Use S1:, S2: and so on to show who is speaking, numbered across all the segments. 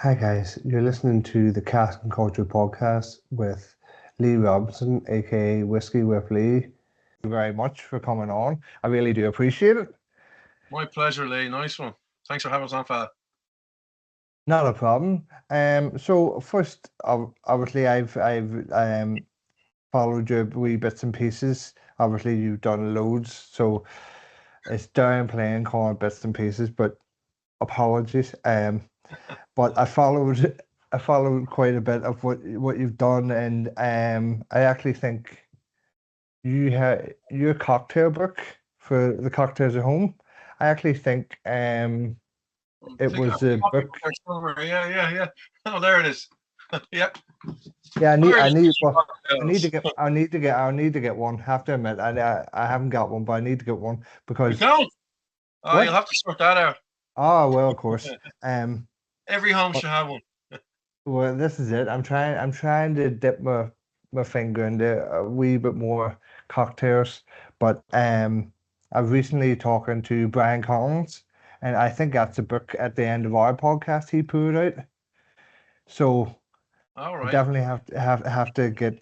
S1: Hi guys, you're listening to the Cask and Culture podcast with Lee Robinson, aka Whiskey with Lee. Thank you very much for coming on. I really do appreciate it.
S2: My pleasure, Lee. Nice one. Thanks for having us on, fella.
S1: Not a problem. So first, obviously, I've followed your wee bits and pieces. Obviously, you've done loads, so it's downplaying calling it bits and pieces, but apologies. But I followed quite a bit of what you've done, and I actually think you had your cocktail book for the cocktails at home. I actually think
S2: I
S1: it
S2: think I have
S1: was
S2: a
S1: a
S2: copy
S1: book.
S2: there somewhere. Yeah. Oh, there it is. Yep.
S1: Yeah,
S2: Irish
S1: well,
S2: cocktails.
S1: I need to get one. Have to admit, I haven't got one, but I need to get one
S2: You
S1: because
S2: don't? Oh, you'll
S1: what?
S2: have to sort that out.
S1: Oh well, of course.
S2: Every home
S1: But
S2: should have one.
S1: well, this is it. I'm trying to dip my finger into a wee bit more cocktails, but I've recently talking to Brian Collins, and I think that's a book at the end of our podcast he put out. So
S2: All
S1: I
S2: right.
S1: definitely have to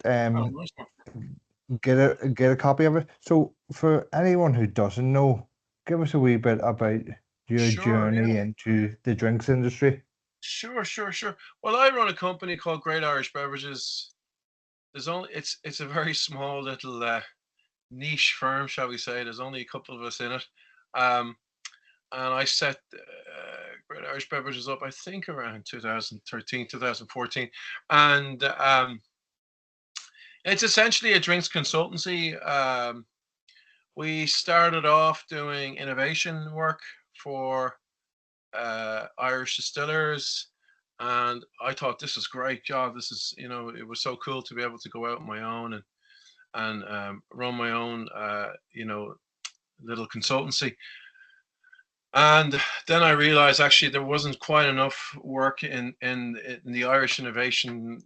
S2: Oh, nice one.
S1: get a copy of it. So for anyone who doesn't know, give us a wee bit about your
S2: Sure, yeah.
S1: journey into the drinks industry.
S2: Sure. Well, I run a company called Great Irish Beverages. It's a very small little niche firm, shall we say. There's only a couple of us in it. Um, and I set Great Irish Beverages up, I think, around 2013, 2014, and it's essentially a drinks consultancy. We started off doing innovation work for Irish distillers, and I thought this was great job. This is, it was so cool to be able to go out on my own and run my own, little consultancy. And then I realized actually there wasn't quite enough work in the Irish innovation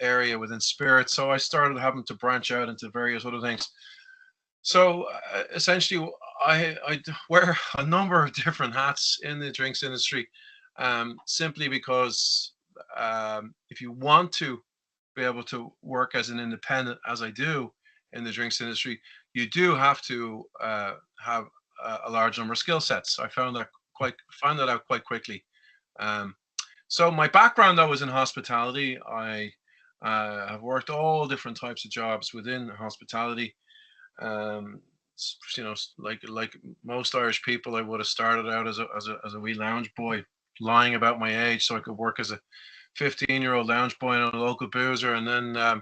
S2: area within spirits, so I started having to branch out into various other things. So essentially, I wear a number of different hats in the drinks industry, simply because if you want to be able to work as an independent, as I do in the drinks industry, you do have to have a large number of skill sets. I found that out quite quickly. Um, so my background though was in hospitality. I have worked all different types of jobs within hospitality. Um, like most Irish people, I would have started out as a wee lounge boy, lying about my age so I could work as a 15-year-old lounge boy in a local boozer, and then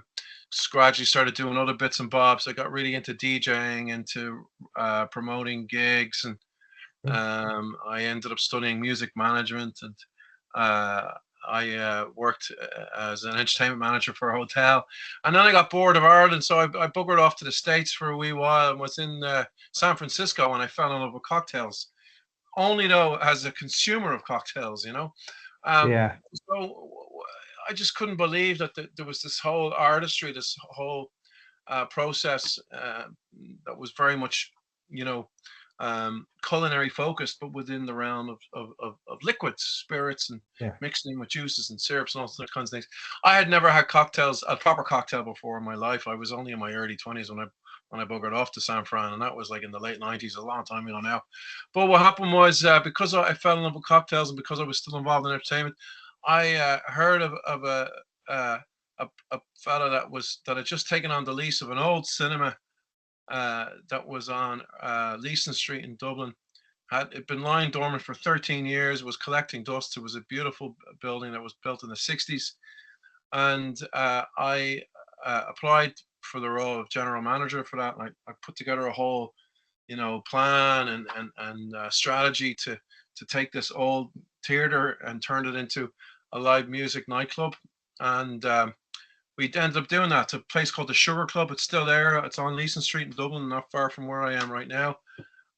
S2: gradually started doing other bits and bobs. I got really into DJing, into promoting gigs, and I ended up studying music management, and uh, I worked as an entertainment manager for a hotel. And then I got bored of Ireland, so I buggered off to the States for a wee while and was in San Francisco, and I fell in love with cocktails. Only though as a consumer of cocktails. Um,
S1: Yeah.
S2: so I just couldn't believe that there was this whole artistry, this whole process that was very much, you know, culinary focused, but within the realm of liquids, spirits, and
S1: Yeah.
S2: mixing with juices and syrups and all sorts of kinds of things. I had never had a proper cocktail before in my life. I was only in my early 20s when I buggered off to San Fran, and that was like in the late 90s, a long time ago now. But what happened was because I fell in love with cocktails and because I was still involved in entertainment, I heard of uh, a fella that had just taken on the lease of an old cinema that was on Leeson Street in Dublin. Had it been lying dormant for 13 years, was collecting dust. It was a beautiful building that was built in the 60s. And I applied for the role of general manager for that. And I put together a whole, plan and strategy to take this old theater and turn it into a live music nightclub. And we ended up doing that. It's a place called the Sugar Club. It's still there. It's on Leeson Street in Dublin, not far from where I am right now.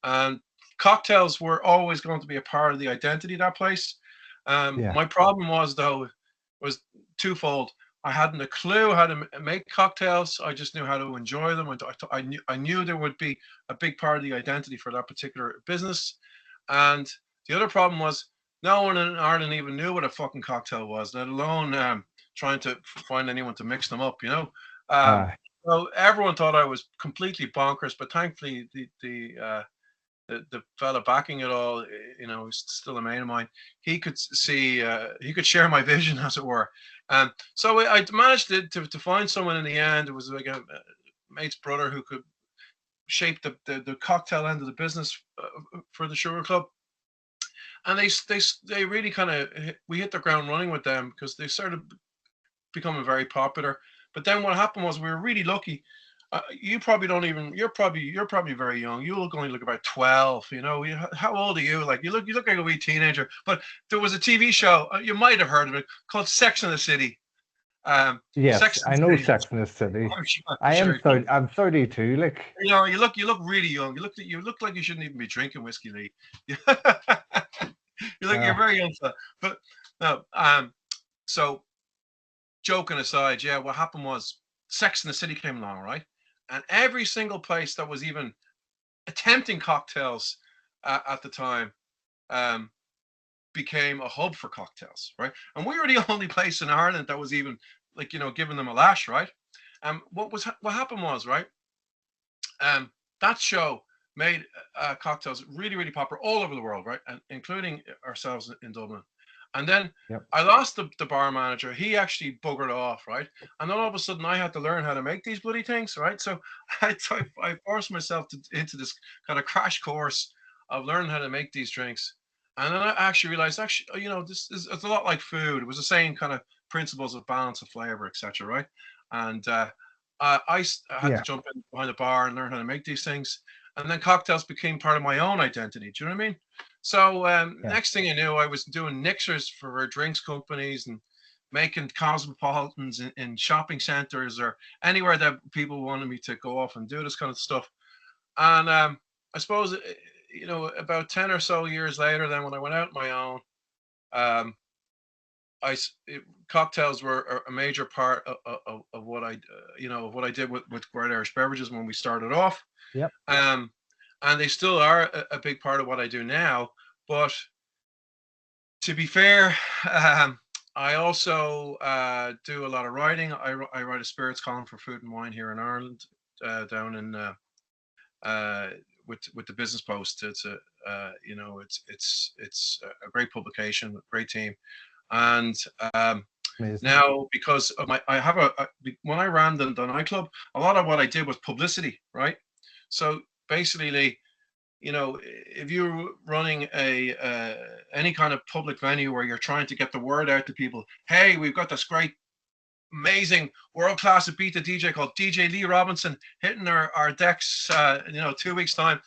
S2: And cocktails were always going to be a part of the identity of that place.
S1: Yeah.
S2: My problem was though was twofold. I hadn't a clue how to make cocktails. I just knew how to enjoy them. I knew there would be a big part of the identity for that particular business. And the other problem was no one in Ireland even knew what a fucking cocktail was, let alone trying to find anyone to mix them up, you know. Um,
S1: Aye.
S2: so everyone thought I was completely bonkers, but thankfully the fella backing it all, you know, is still a mate of mine. He could see, he could share my vision, as it were. So I managed to find someone in the end. It was like a mate's brother who could shape the cocktail end of the business for the Sugar Club. And they really kind of, we hit the ground running with them because they started becoming very popular. But then what happened was we were really lucky. You probably don't even. You're probably very young. You only look about 12. You know, how old are you? Like you look like a wee teenager. But there was a TV show. You might have heard of it called Sex and the City.
S1: Yes,
S2: Sex and
S1: I
S2: the
S1: know
S2: City.
S1: Sex in the City.
S2: I'm
S1: I am
S2: sure.
S1: 30. I'm 32. Like,
S2: You know, you look really young. You look like you shouldn't even be drinking whiskey, Lee. You're
S1: uh,
S2: very young, but no. So joking aside, yeah, what happened was Sex in the City came along, right? And every single place that was even attempting cocktails at the time um, became a hub for cocktails, right? And we were the only place in Ireland that was even like, you know, giving them a lash, right? What happened was, right? That show made cocktails really, really popular all over the world, right? And including ourselves in Dublin. And then
S1: yep.
S2: I lost the bar manager. He actually buggered off, right? And then all of a sudden I had to learn how to make these bloody things, right? So I forced myself into this kind of crash course of learning how to make these drinks. And then I actually realized, actually, you know, it's a lot like food. It was the same kind of principles of balance of flavor, etc., right? And I had to
S1: Yeah.
S2: jump in behind the bar and learn how to make these things. And then cocktails became part of my own identity. Do you know what I mean? So
S1: Yeah.
S2: next thing I knew, I was doing mixers for drinks companies and making cosmopolitans in shopping centers or anywhere that people wanted me to go off and do this kind of stuff. And I suppose, you know, about 10 or so years later, then when I went out on my own, um, cocktails were a major part of what you know, of what I did with Great Irish Beverages when we started off.
S1: Yep.
S2: Um, and they still are a big part of what I do now. But to be fair, I also do a lot of writing. I write a spirits column for Food and Wine here in Ireland, down in uh, with the Business Post. It's a you know, it's a great publication, great team, and
S1: Amazing.
S2: now because of I have when I ran the nightclub, a lot of what I did was publicity, right? So basically, you know, if you're running a any kind of public venue where you're trying to get the word out to people, hey, we've got this great, amazing, world class Ibiza DJ called DJ Lee Robinson hitting our decks, you know, 2 weeks time.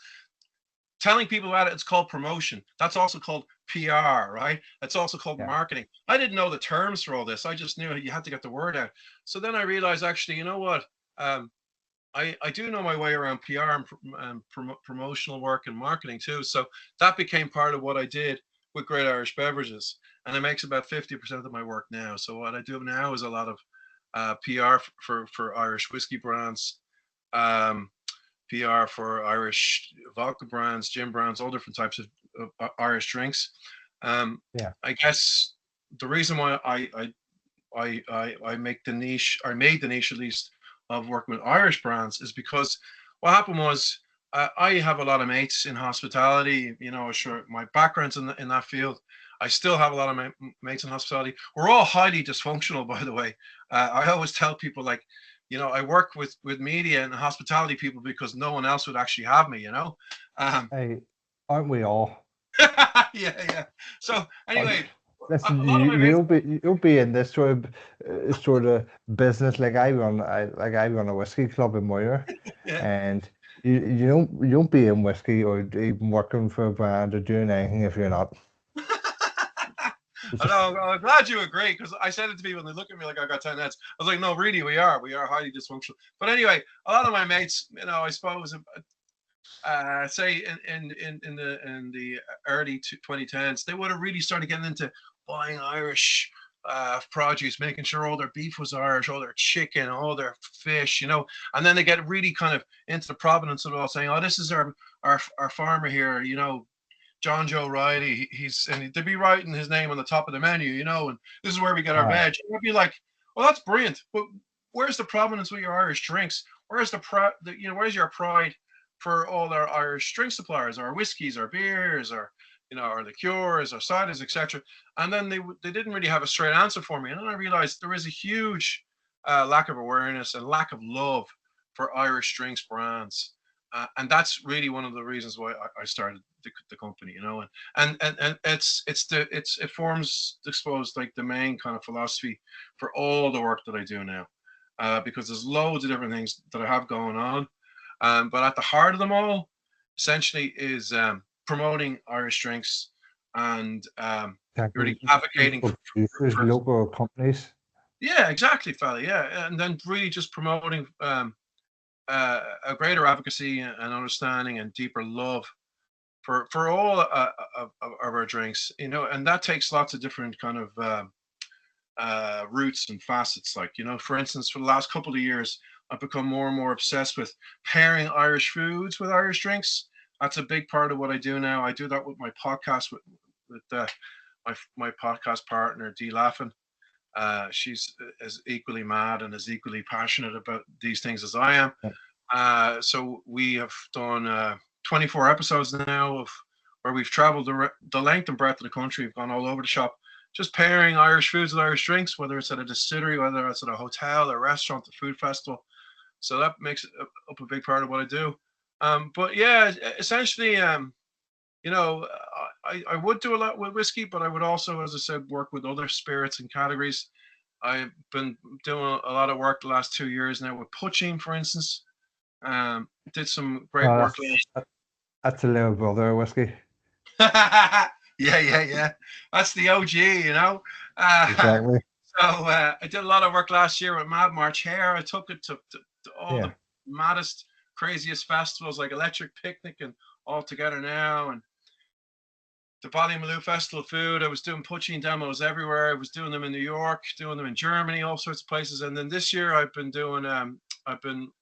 S2: Telling people about it, it's called promotion. That's also called PR, right? It's also called
S1: Yeah.
S2: marketing. I didn't know the terms for all this. I just knew you had to get the word out. So then I realized, actually, you know what? I do know my way around PR and promotional work and marketing too. So that became part of what I did with Great Irish Beverages. And it makes about 50% of my work now. So what I do now is a lot of PR for Irish whiskey brands, um, PR for Irish vodka brands, gin brands, all different types of Irish drinks.
S1: Yeah.
S2: I guess the reason why I make the niche, or made the niche at least, of working with Irish brands is because what happened was I have a lot of mates in hospitality. You know, sure, my background's in that field. I still have a lot of mates in hospitality. We're all highly dysfunctional, by the way. I always tell people, like, you know, I work with media and hospitality people because no one else would actually have me. You know. Um,
S1: Hey, aren't we all?
S2: yeah. So
S1: Like,
S2: anyway,
S1: listen,
S2: a lot of my mates.
S1: you'll be in this sort of business. Like I run a whiskey club in Moyer,
S2: Yeah.
S1: and you don't be in whiskey or even working for a brand or doing anything if you're not. It's
S2: I
S1: just
S2: know. I'm glad you agree, because I said it to people and they look at me like I got 10 heads. I was like, no, really, we are. We are highly dysfunctional. But anyway, a lot of my mates, you know, I suppose, say in the early 2010s, they would have really started getting into buying Irish produce, making sure all their beef was Irish, all their chicken, all their fish, you know. And then they get really kind of into the provenance of it all, saying, "Oh, this is our farmer here, you know. John Joe Riley, and they'd be writing his name on the top of the menu, you know, and this is where we get our
S1: Aye.
S2: veg. And I'd be like, well, that's brilliant, but where's the provenance with your Irish drinks? Where's where's your pride for all our Irish drink suppliers, our whiskeys, our beers, our liqueurs, our ciders, etc. And then they didn't really have a straight answer for me. And then I realized there is a huge lack of awareness and lack of love for Irish drinks brands. And that's really one of the reasons why I started the company, you know, and it forms, I suppose, like the main kind of philosophy for all the work that I do now, because there's loads of different things that I have going on, but at the heart of them all, essentially, is promoting Irish drinks and
S1: Exactly.
S2: really advocating
S1: Local producers,
S2: for
S1: local companies.
S2: yeah, exactly, fella, yeah, and then really just promoting a greater advocacy and understanding and deeper love for all of our drinks, you know, and that takes lots of different kind of routes and facets. Like, you know, for instance, for the last couple of years, I've become more and more obsessed with pairing Irish foods with Irish drinks. That's a big part of what I do now. I do that with my podcast with my podcast partner Dee Laffin. She's as equally mad and as equally passionate about these things as I am.
S1: Yeah.
S2: So we have done 24 episodes now of where we've traveled the length and breadth of the country. We've gone all over the shop, just pairing Irish foods with Irish drinks, whether it's at a distillery, whether it's at a hotel, a restaurant, a food festival. So that makes up a big part of what I do. But yeah, essentially, you know, I would do a lot with whiskey, but I would also, as I said, work with other spirits and categories. I've been doing a lot of work the last 2 years now with poaching, for instance. Did some great
S1: Oh,
S2: work
S1: that's a little brother of whiskey.
S2: last. Yeah. That's the OG, you know.
S1: Exactly.
S2: So I did a lot of work last year with Mad March Hare. I took it to all
S1: Yeah.
S2: the maddest, craziest festivals like Electric Picnic and All Together Now, and the Ballymaloe Festival of Food. I was doing poaching demos everywhere. I was doing them in New York, doing them in Germany, all sorts of places. And then this year I've been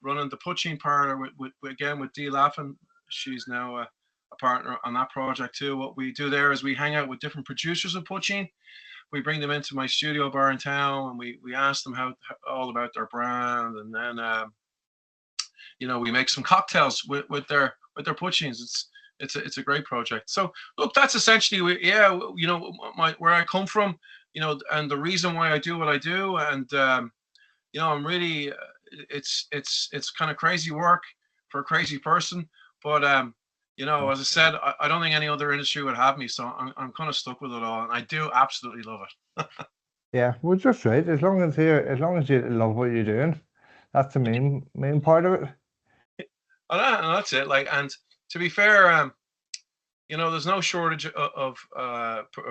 S2: running the poaching parlor with again with Dee Laffin. She's now a partner on that project too. What we do there is we hang out with different producers of poaching. We bring them into my studio bar in town, and we ask them how all about their brand, and then you know, we make some cocktails with their poachings. It's a great project. So look, that's essentially you know, where I come from, you know, and the reason why I do what I do, and you know, I'm really it's kind of crazy work for a crazy person, but you know, as I said, I don't think any other industry would have me, so I'm kind of stuck with it all, and I do absolutely love it.
S1: Yeah, well, just right. As long as you love what you're doing, that's the main part of it.
S2: And that's it. Like, and to be fair, you know, there's no shortage of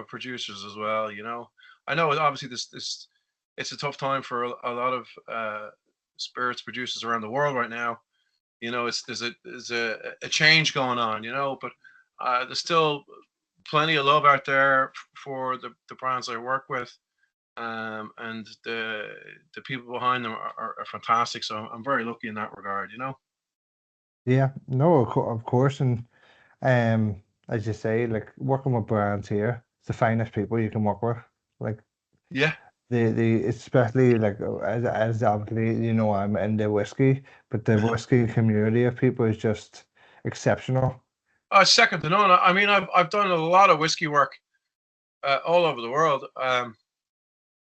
S2: producers as well. You know, I know obviously this it's a tough time for a lot of spirits producers around the world right now. You know, there's a change going on. You know, but there's still plenty of love out there for the brands I work with, and the people behind them are fantastic. So I'm very lucky in that regard. You know.
S1: Yeah, no, of course, and as you say, like working with brands here, it's the finest people you can work with. Like
S2: Yeah.
S1: the especially like as obviously, you know, I'm into whiskey, but the whiskey community of people is just exceptional.
S2: Second to none. I mean, I've done a lot of whiskey work all over the world.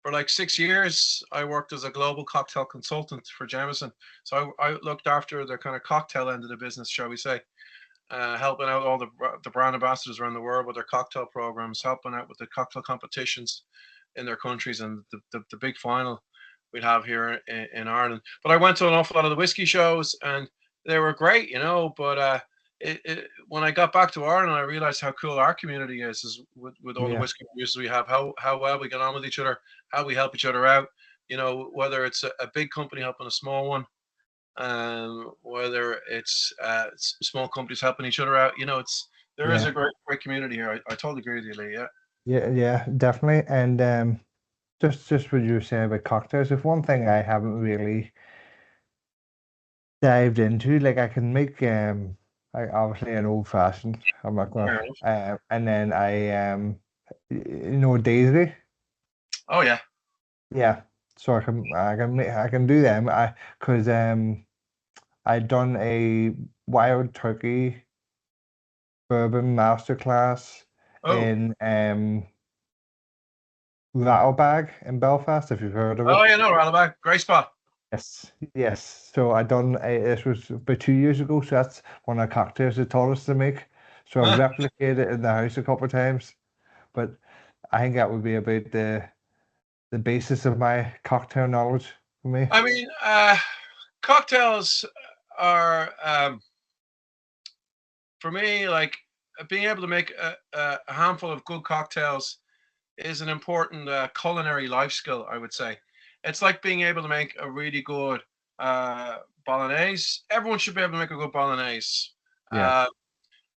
S2: For like 6 years, I worked as a global cocktail consultant for Jameson. So I looked after the kind of cocktail end of the business, shall we say, helping out all the brand ambassadors around the world with their cocktail programs, helping out with the cocktail competitions in their countries, and the big final we'd have here in Ireland. But I went to an awful lot of the whiskey shows, and they were great, you know. But when I got back to Ireland, I realized how cool our community is with all the
S1: Yeah,
S2: whiskey producers we have, how well we get on with each other, how we help each other out. You know, whether it's a big company helping a small one, whether it's small companies helping each other out. You know, there is
S1: yeah,
S2: a great community here. I totally agree with you, Lee. Yeah.
S1: yeah, definitely. And just what you were saying about cocktails, if one thing I haven't really dived into, like I can make obviously an old fashioned. I'm not
S2: Fair
S1: gonna.
S2: enough.
S1: And then Daisy.
S2: Oh yeah.
S1: Yeah. So I can do them. Because I done a wild turkey bourbon masterclass
S2: Oh.
S1: in Rattlebag in Belfast, if you've heard of
S2: Oh
S1: it.
S2: yeah, no, Rallyback. Great spot.
S1: Yes, yes. So I done this was about 2 years ago. So that's one of the cocktails they taught us to make. So I've replicated it in the house a couple of times, but I think that would be about the basis of my cocktail knowledge for me.
S2: I mean, cocktails are for me like being able to make a handful of good cocktails is an important culinary life skill, I would say. It's like being able to make a really good bolognese. Everyone should be able to make a good bolognese.
S1: Yeah,
S2: Uh,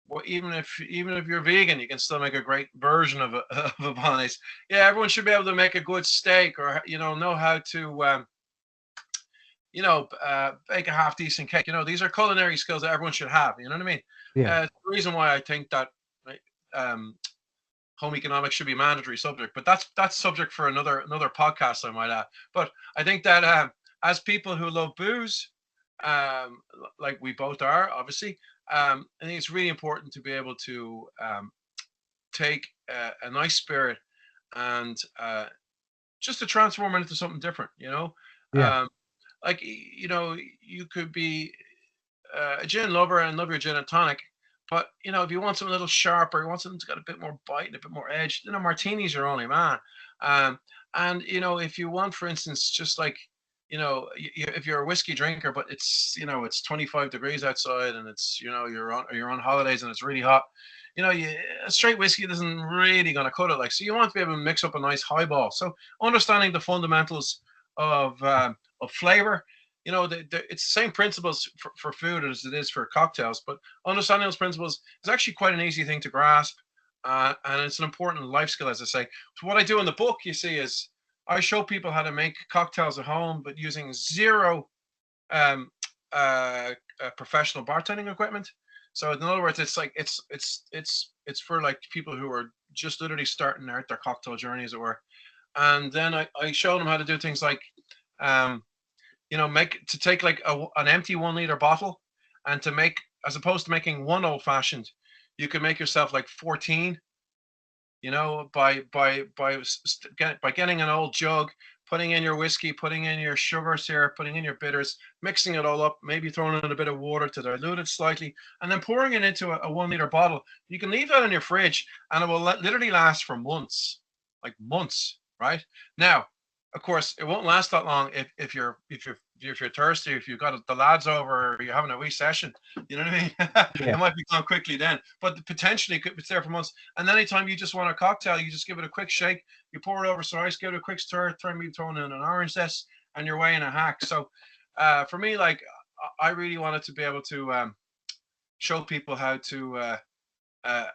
S2: well, even if you're vegan, you can still make a great version of of a bolognese. Yeah, everyone should be able to make a good steak, or know how to bake a half decent cake. These are culinary skills that everyone should have. You know what I mean?
S1: yeah,
S2: It's the reason why I think that like, um, home economics should be a mandatory subject, but that's subject for another podcast, I might add. But I think that as people who love booze, like we both are, obviously, I think it's really important to be able to take a nice spirit and just to transform it into something different.
S1: yeah,
S2: Um, like you could be a gin lover and love your gin and tonic. But if you want something a little sharper, you want something that's got a bit more bite and a bit more edge, martini's your only man. Um, and if you want, for instance, just like if you're a whiskey drinker, but it's 25 degrees outside and it's you're on holidays and it's really hot. A straight whiskey isn't really going to cut it. Like, so you want to be able to mix up a nice highball. So understanding the fundamentals of flavor, it's the same principles for food as it is for cocktails, but understanding those principles is actually quite an easy thing to grasp, and it's an important life skill, as I say. So what I do in the book, you see, is I show people how to make cocktails at home, but using zero um, professional bartending equipment. So in other words, it's like it's for like people who are just literally starting out their cocktail journey, as it were. And then I show them how to do things like um, take like an empty 1 liter bottle and to make, as opposed to making one old fashioned, you can make yourself like 14, by getting an old jug, putting in your whiskey, putting in your sugar syrup, putting in your bitters, mixing it all up, maybe throwing in a bit of water to dilute it slightly, and then pouring it into a 1 liter bottle. You can leave that in your fridge and it will literally last for months, like months, right? Now, of course, it won't last that long if you're thirsty, if you've got the lads over, or you're having a wee session. You know what I mean?
S1: yeah,
S2: It might be gone quickly then, but potentially it's there for months. And anytime you just want a cocktail, you just give it a quick shake, you pour it over some ice, give it a quick stir, maybe throwing in an orange zest, and you're way in a hack. So, for me, like I really wanted to be able to show people how to uh,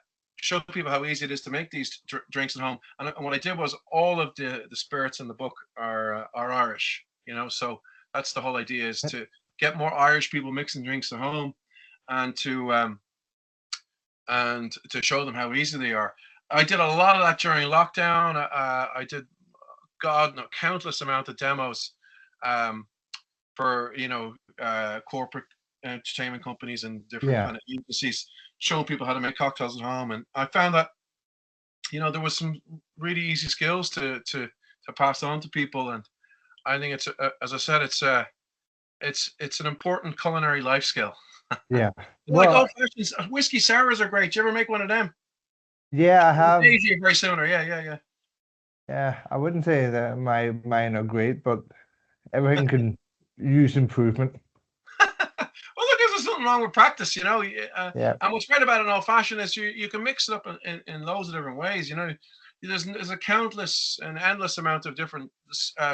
S2: show people how easy it is to make these drinks at home. And what I did was all of the spirits in the book are Irish. So that's the whole idea, is to get more Irish people mixing drinks at home, and to show them how easy they are. I did a lot of that during lockdown. I did, God, no, countless amount of demos um, for corporate entertainment companies and different
S1: yeah.
S2: kind of agencies, showing people how to make cocktails at home. And I found that there was some really easy skills to pass on to people. And I think it's as I said, it's an important culinary life skill.
S1: Yeah.
S2: Like
S1: Well,
S2: old fashions, whiskey sours are great. Do you ever make one of them?
S1: yeah, I have.
S2: Daisy are very similar. Yeah, yeah,
S1: Yeah, I wouldn't say that mine are great, but everything
S2: yeah.
S1: can use improvement.
S2: Well, look, there's something wrong with practice,
S1: Yeah,
S2: and what's great about an old fashioned is you can mix it up in loads of different ways. There's a countless and endless amount of different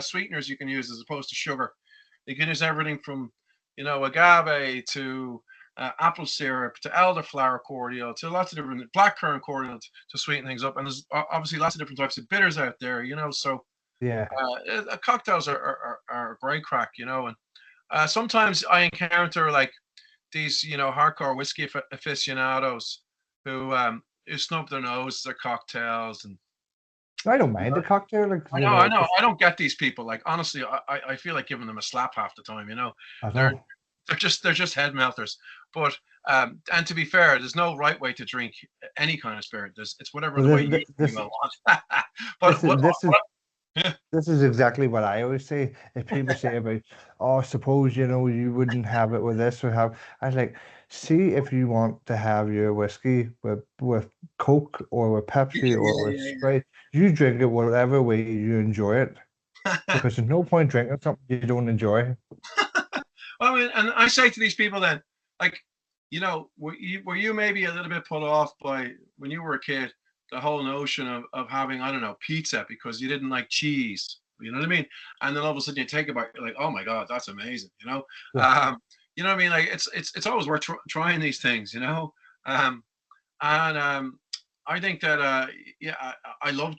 S2: sweeteners you can use as opposed to sugar. You can use everything from agave to apple syrup to elderflower cordial to lots of different blackcurrant cordial to sweeten things up. And there's obviously lots of different types of bitters out there. So
S1: yeah,
S2: cocktails are great crack. And sometimes I encounter like these hardcore whiskey aficionados who snub their nose their cocktails, and
S1: I don't mind the cocktail, like,
S2: I know. I don't get these people. Like, honestly, I feel like giving them a slap half the time.
S1: I
S2: They're
S1: know.
S2: they're just head melters. But and to be fair, there's no right way to drink any kind of spirit. It's whatever
S1: Well,
S2: the way you
S1: this
S2: want.
S1: this
S2: But
S1: is this is
S2: yeah,
S1: this is exactly what I always say. If people say about, oh, suppose you wouldn't have it with this or have, I was like, see if you want to have your whiskey with Coke or with Pepsi or with
S2: yeah,
S1: Sprite, you drink it whatever way you enjoy it,
S2: yeah.
S1: because there's no point drinking something you don't enjoy.
S2: Well, I mean, and I say to these people then, like, were you maybe a little bit put off by when you were a kid, the whole notion of having, I don't know, pizza because you didn't like cheese? You know what I mean? And then all of a sudden you take a bite, you're like, oh my God, that's amazing.
S1: Yeah,
S2: You know what I mean? Like it's always worth trying these things. Um, and I think that yeah, I love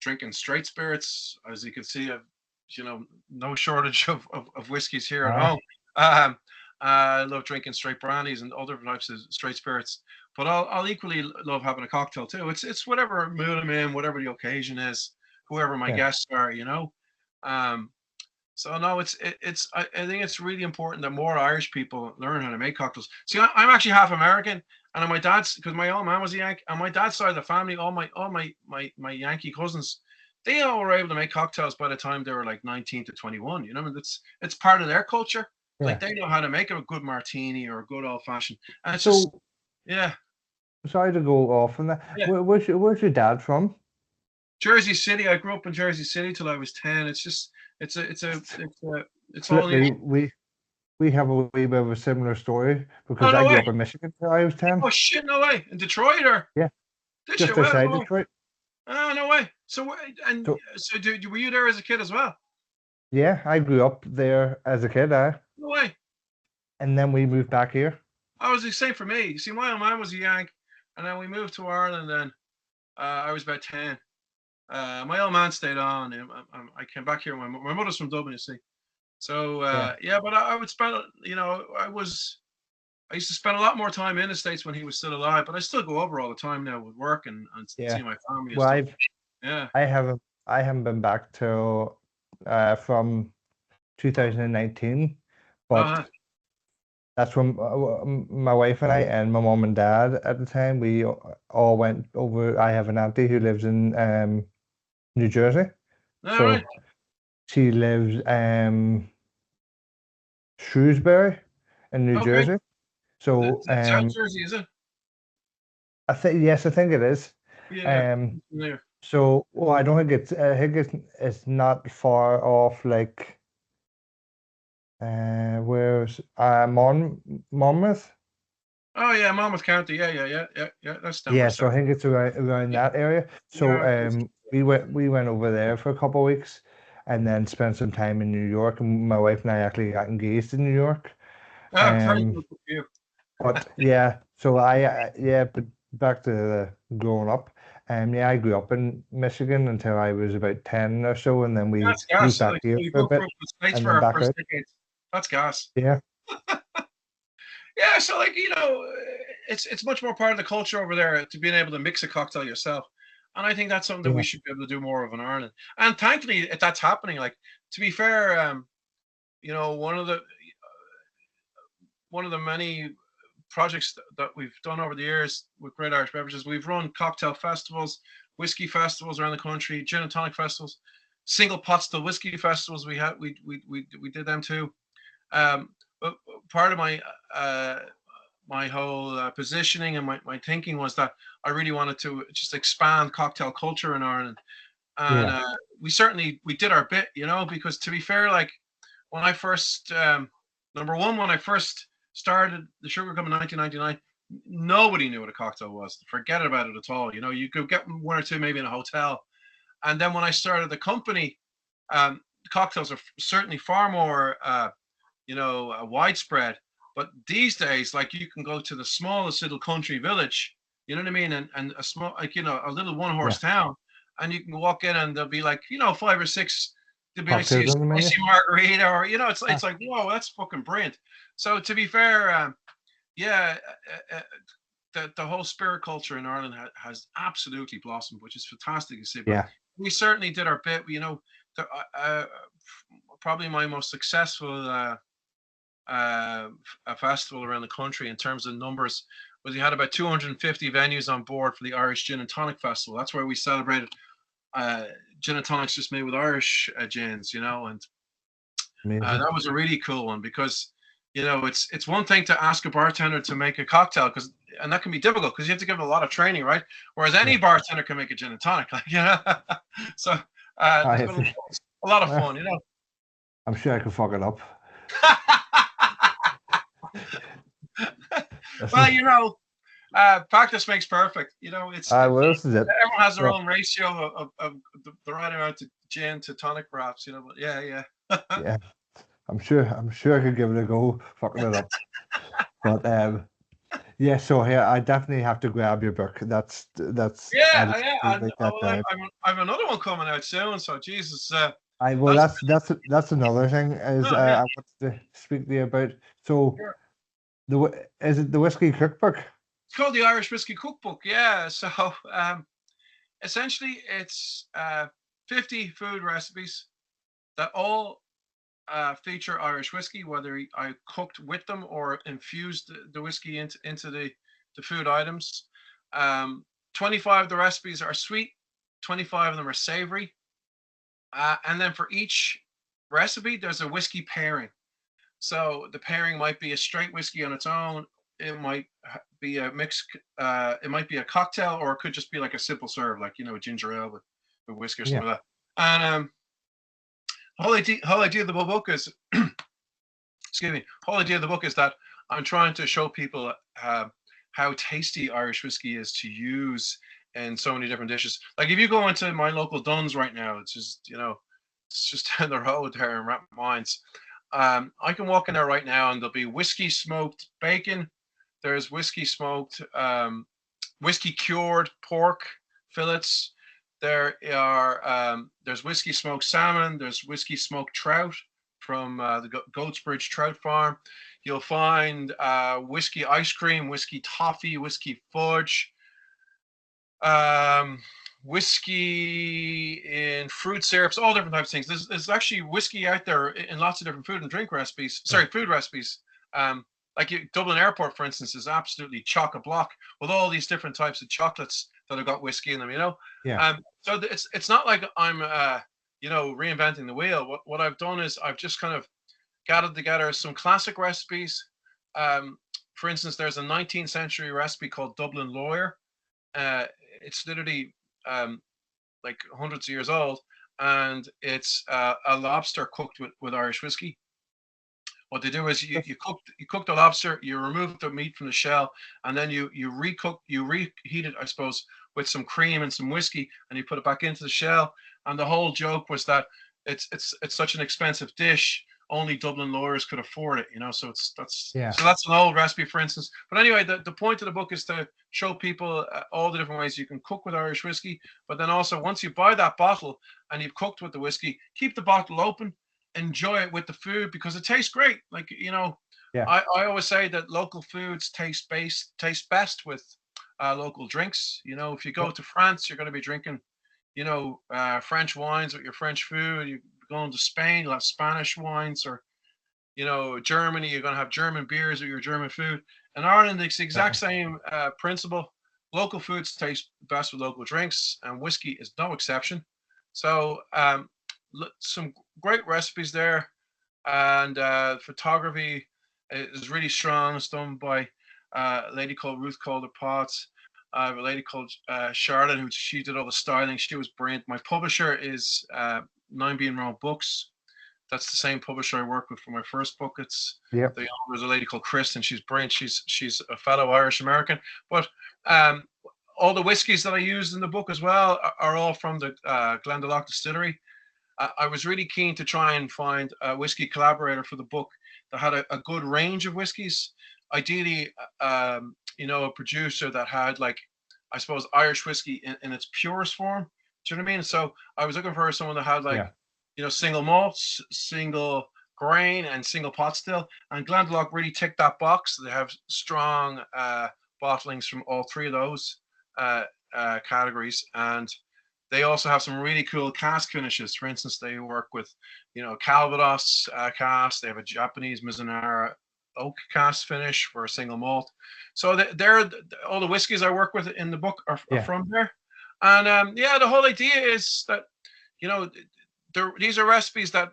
S2: drinking straight spirits. As you can see, I've no shortage of whiskeys here at
S1: aye,
S2: home. Um, I love drinking straight brandies and other types of straight spirits, but I'll equally love having a cocktail too. It's whatever mood I'm in, whatever the occasion is, whoever my
S1: yeah.
S2: guests are. Um, so no, I think it's really important that more Irish people learn how to make cocktails. See, I'm actually half American, and on my dad's, because my old man was a Yankee, on my dad's side of the family, all my Yankee cousins, they all were able to make cocktails by the time they were like 19 to 21. I mean, it's part of their culture. Like
S1: Yeah.
S2: they know how to make a good martini or a good old fashioned, and it's just
S1: So
S2: yeah,
S1: sorry to go off on that.
S2: yeah.
S1: Where's your dad from?
S2: Jersey City. I grew up in Jersey City till I was 10. It's just it's all
S1: Flip me, we have a wee bit of a similar story
S2: oh
S1: because I
S2: no
S1: grew
S2: way.
S1: up in Michigan till I was 10.
S2: Oh shit, no way. In Detroit or
S1: Yeah,
S2: did you?
S1: just
S2: Well,
S1: outside
S2: no way.
S1: Detroit.
S2: Oh, no way. So and
S1: So
S2: so were you there as a kid as well?
S1: yeah, I grew up there as a kid,
S2: No way.
S1: and then we moved back here.
S2: I was the same for me. See, my old man was a Yank, and then we moved to Ireland. Then I was about 10. My old man stayed on. And I came back here. My mother's from Dublin, you see. So
S1: Yeah,
S2: yeah, but I would spend. I used to spend a lot more time in the States when he was still alive, but I still go over all the time now with work and
S1: yeah.
S2: see my family and
S1: Well,
S2: stuff. Yeah.
S1: I haven't been back till from 2019, but
S2: Uh-huh.
S1: that's when my wife and I and my mom and dad at the time we all went over. I have an auntie who lives in New Jersey,
S2: All right.
S1: so she lives Shrewsbury in New
S2: Okay.
S1: Jersey. So
S2: It's South Jersey, is it?
S1: I think it is.
S2: Yeah.
S1: Um,
S2: There.
S1: so well, I don't think it's not far off, like where's Monmouth?
S2: Oh yeah, Monmouth County. Yeah. That's down by
S1: Yeah, so
S2: south.
S1: I think it's around
S2: Yeah.
S1: that area. So
S2: Yeah.
S1: we went over there for a couple of weeks and then spent some time in New York, and my wife and I actually got engaged in New York.
S2: Ah, very
S1: Um
S2: good for you.
S1: but yeah, so but back to the growing up. Yeah, I grew up in Michigan until I was about 10 or so, and then we
S2: That's
S1: moved
S2: gas.
S1: back
S2: Like
S1: here
S2: you
S1: for a
S2: both grew
S1: bit
S2: up in the States
S1: and then
S2: for
S1: back
S2: first
S1: out.
S2: decades. That's gas.
S1: Yeah,
S2: Yeah, so like it's much more part of the culture over there to being able to mix a cocktail yourself, and I think that's something that we
S1: yeah,
S2: should be able to do more of in Ireland. And thankfully, that's happening. Like to be fair, you know, one of the many projects that we've done over the years with Great Irish Beverages, we've run cocktail festivals, whiskey festivals around the country, gin and tonic festivals, single pot still whiskey festivals. We did them too. But part of my whole positioning and my thinking was that I really wanted to just expand cocktail culture in Ireland, and
S1: yeah,
S2: we did our bit, because to be fair, like when I first number one, when I first started the Sugar Cup in 1999, nobody knew what a cocktail was. Forget about it at all. You could get one or two maybe in a hotel, and then when I started the company, cocktails are certainly far more widespread. But these days, like you can go to the smallest little country village, you know what I mean, and a small, like a little one
S1: yeah.
S2: horse town, and you can walk in and there'll be like 5 or 6. There'll be, I see a
S1: Cocktails on the menu.
S2: spicy margarita, or it's
S1: Ah,
S2: like whoa, that's fucking brilliant. So to be fair, yeah, the whole spirit culture in Ireland has absolutely blossomed, which is fantastic to see. But
S1: Yeah.
S2: we certainly did our bit. You know, probably my most successful a festival around the country in terms of numbers was we had about 250 venues on board for the Irish Gin and Tonic Festival. That's where we celebrated gin and tonics just made with Irish gins, you know, and
S1: Amazing.
S2: that was a really cool one because you know it's one thing to ask a bartender to make a cocktail because and that can be difficult because you have to give it a lot of training, right? Whereas any
S1: Yeah.
S2: bartender can make a gin and tonic, like you know. So there's been a lot of fun, you know.
S1: I'm sure I could fuck it up.
S2: Well, you know, practice makes perfect. You know,
S1: What else is it?
S2: everyone has their
S1: So,
S2: own ratio of the right amount of gin to tonic, perhaps. You know, but yeah.
S1: yeah, I'm sure I could give it a go, fucking it up. But yeah. So here, I definitely have to grab your book. I'll
S2: Yeah.
S1: write that down.
S2: I have another one coming out soon. So Jesus,
S1: Well,
S2: that's
S1: that's another thing is
S2: oh yeah.
S1: I wanted to speak to you about. So
S2: Sure.
S1: is it the whiskey cookbook?
S2: It's called the Irish Whiskey Cookbook. Yeah. So essentially, it's 50 food recipes that all feature Irish whiskey, whether I cooked with them or infused the whiskey into the food items. 25 of the recipes are sweet, 25 of them are savory. And then for each recipe, there's a whiskey pairing. So the pairing might be a straight whiskey on its own. It might be a mix. It might be a cocktail, or it could just be like a simple serve, like you know, a ginger ale with whiskey or
S1: Yeah.
S2: something like that. And whole idea of the book is, excuse me, whole idea of the book is that I'm trying to show people how tasty Irish whiskey is to use in so many different dishes. Like if you go into my local Dunn's right now, it's just you know, it's just down the road there in Rathmines. I can walk in there right now and there'll be whiskey smoked bacon. There's whiskey smoked, whiskey cured pork fillets. There's whiskey smoked salmon. There's whiskey smoked trout from the Goats Bridge Trout Farm. You'll find whiskey ice cream, whiskey toffee, whiskey fudge, whiskey in fruit syrups, all different types of things. There's actually whiskey out there in lots of different food and drink recipes. Sorry, food recipes. Like Dublin Airport, for instance, is absolutely chock a block with all these different types of chocolates that have got whiskey in them. You know,
S1: Yeah.
S2: so it's not like I'm you know reinventing the wheel. What I've done is I've just kind of gathered together some classic recipes. For instance, there's a 19th century recipe called Dublin Lawyer. It's literally like hundreds of years old, and it's a lobster cooked with Irish whiskey. What they do is you cook the lobster, you remove the meat from the shell, and then you reheat it, I suppose, with some cream and some whiskey, and you put it back into the shell. And the whole joke was that it's such an expensive dish, only Dublin lawyers could afford it, you know. So
S1: Yeah.
S2: that's an old recipe, for instance. But anyway, the point of the book is to show people all the different ways you can cook with Irish whiskey. But then also, once you buy that bottle and you've cooked with the whiskey, keep the bottle open, enjoy it with the food because it tastes great. Like you know,
S1: Yeah.
S2: I always say that local foods taste best with local drinks. You know, if you go to France, you're going to be drinking, you know, French wines with your French food. You going to Spain, you'll have Spanish wines, or you know, Germany, you're going to have German beers with your German food. In Ireland, it's the exact same principle. Local foods taste best with local drinks, and whiskey is no exception. So, some great recipes there, and photography is really strong. It's done by a lady called Ruth Calder Potts. I have a lady called Charlotte, who she did all the styling. She was brilliant. My publisher is 9B and Row Books. That's the same publisher I worked with for my first book. It's
S1: Yep.
S2: the owner is a lady called Kristen. She's brilliant. She's a fellow Irish American. But all the whiskies that I used in the book as well are all from the Glendalough distillery. I was really keen to try and find a whiskey collaborator for the book that had a good range of whiskies. Ideally, you know, a producer that had like, I suppose, Irish whiskey in its purest form. Do you know what I mean? So I was looking for someone that had like,
S1: Yeah.
S2: you know, single malts, single grain and single pot still. And Glendalough really ticked that box. They have strong bottlings from all three of those categories, and they also have some really cool cask finishes. For instance, they work with, Calvados cask. They have a Japanese Mizunara oak cask finish for a single malt. So they're all the whiskeys I work with in the book are
S1: Yeah.
S2: from there. And the whole idea is that, these are recipes that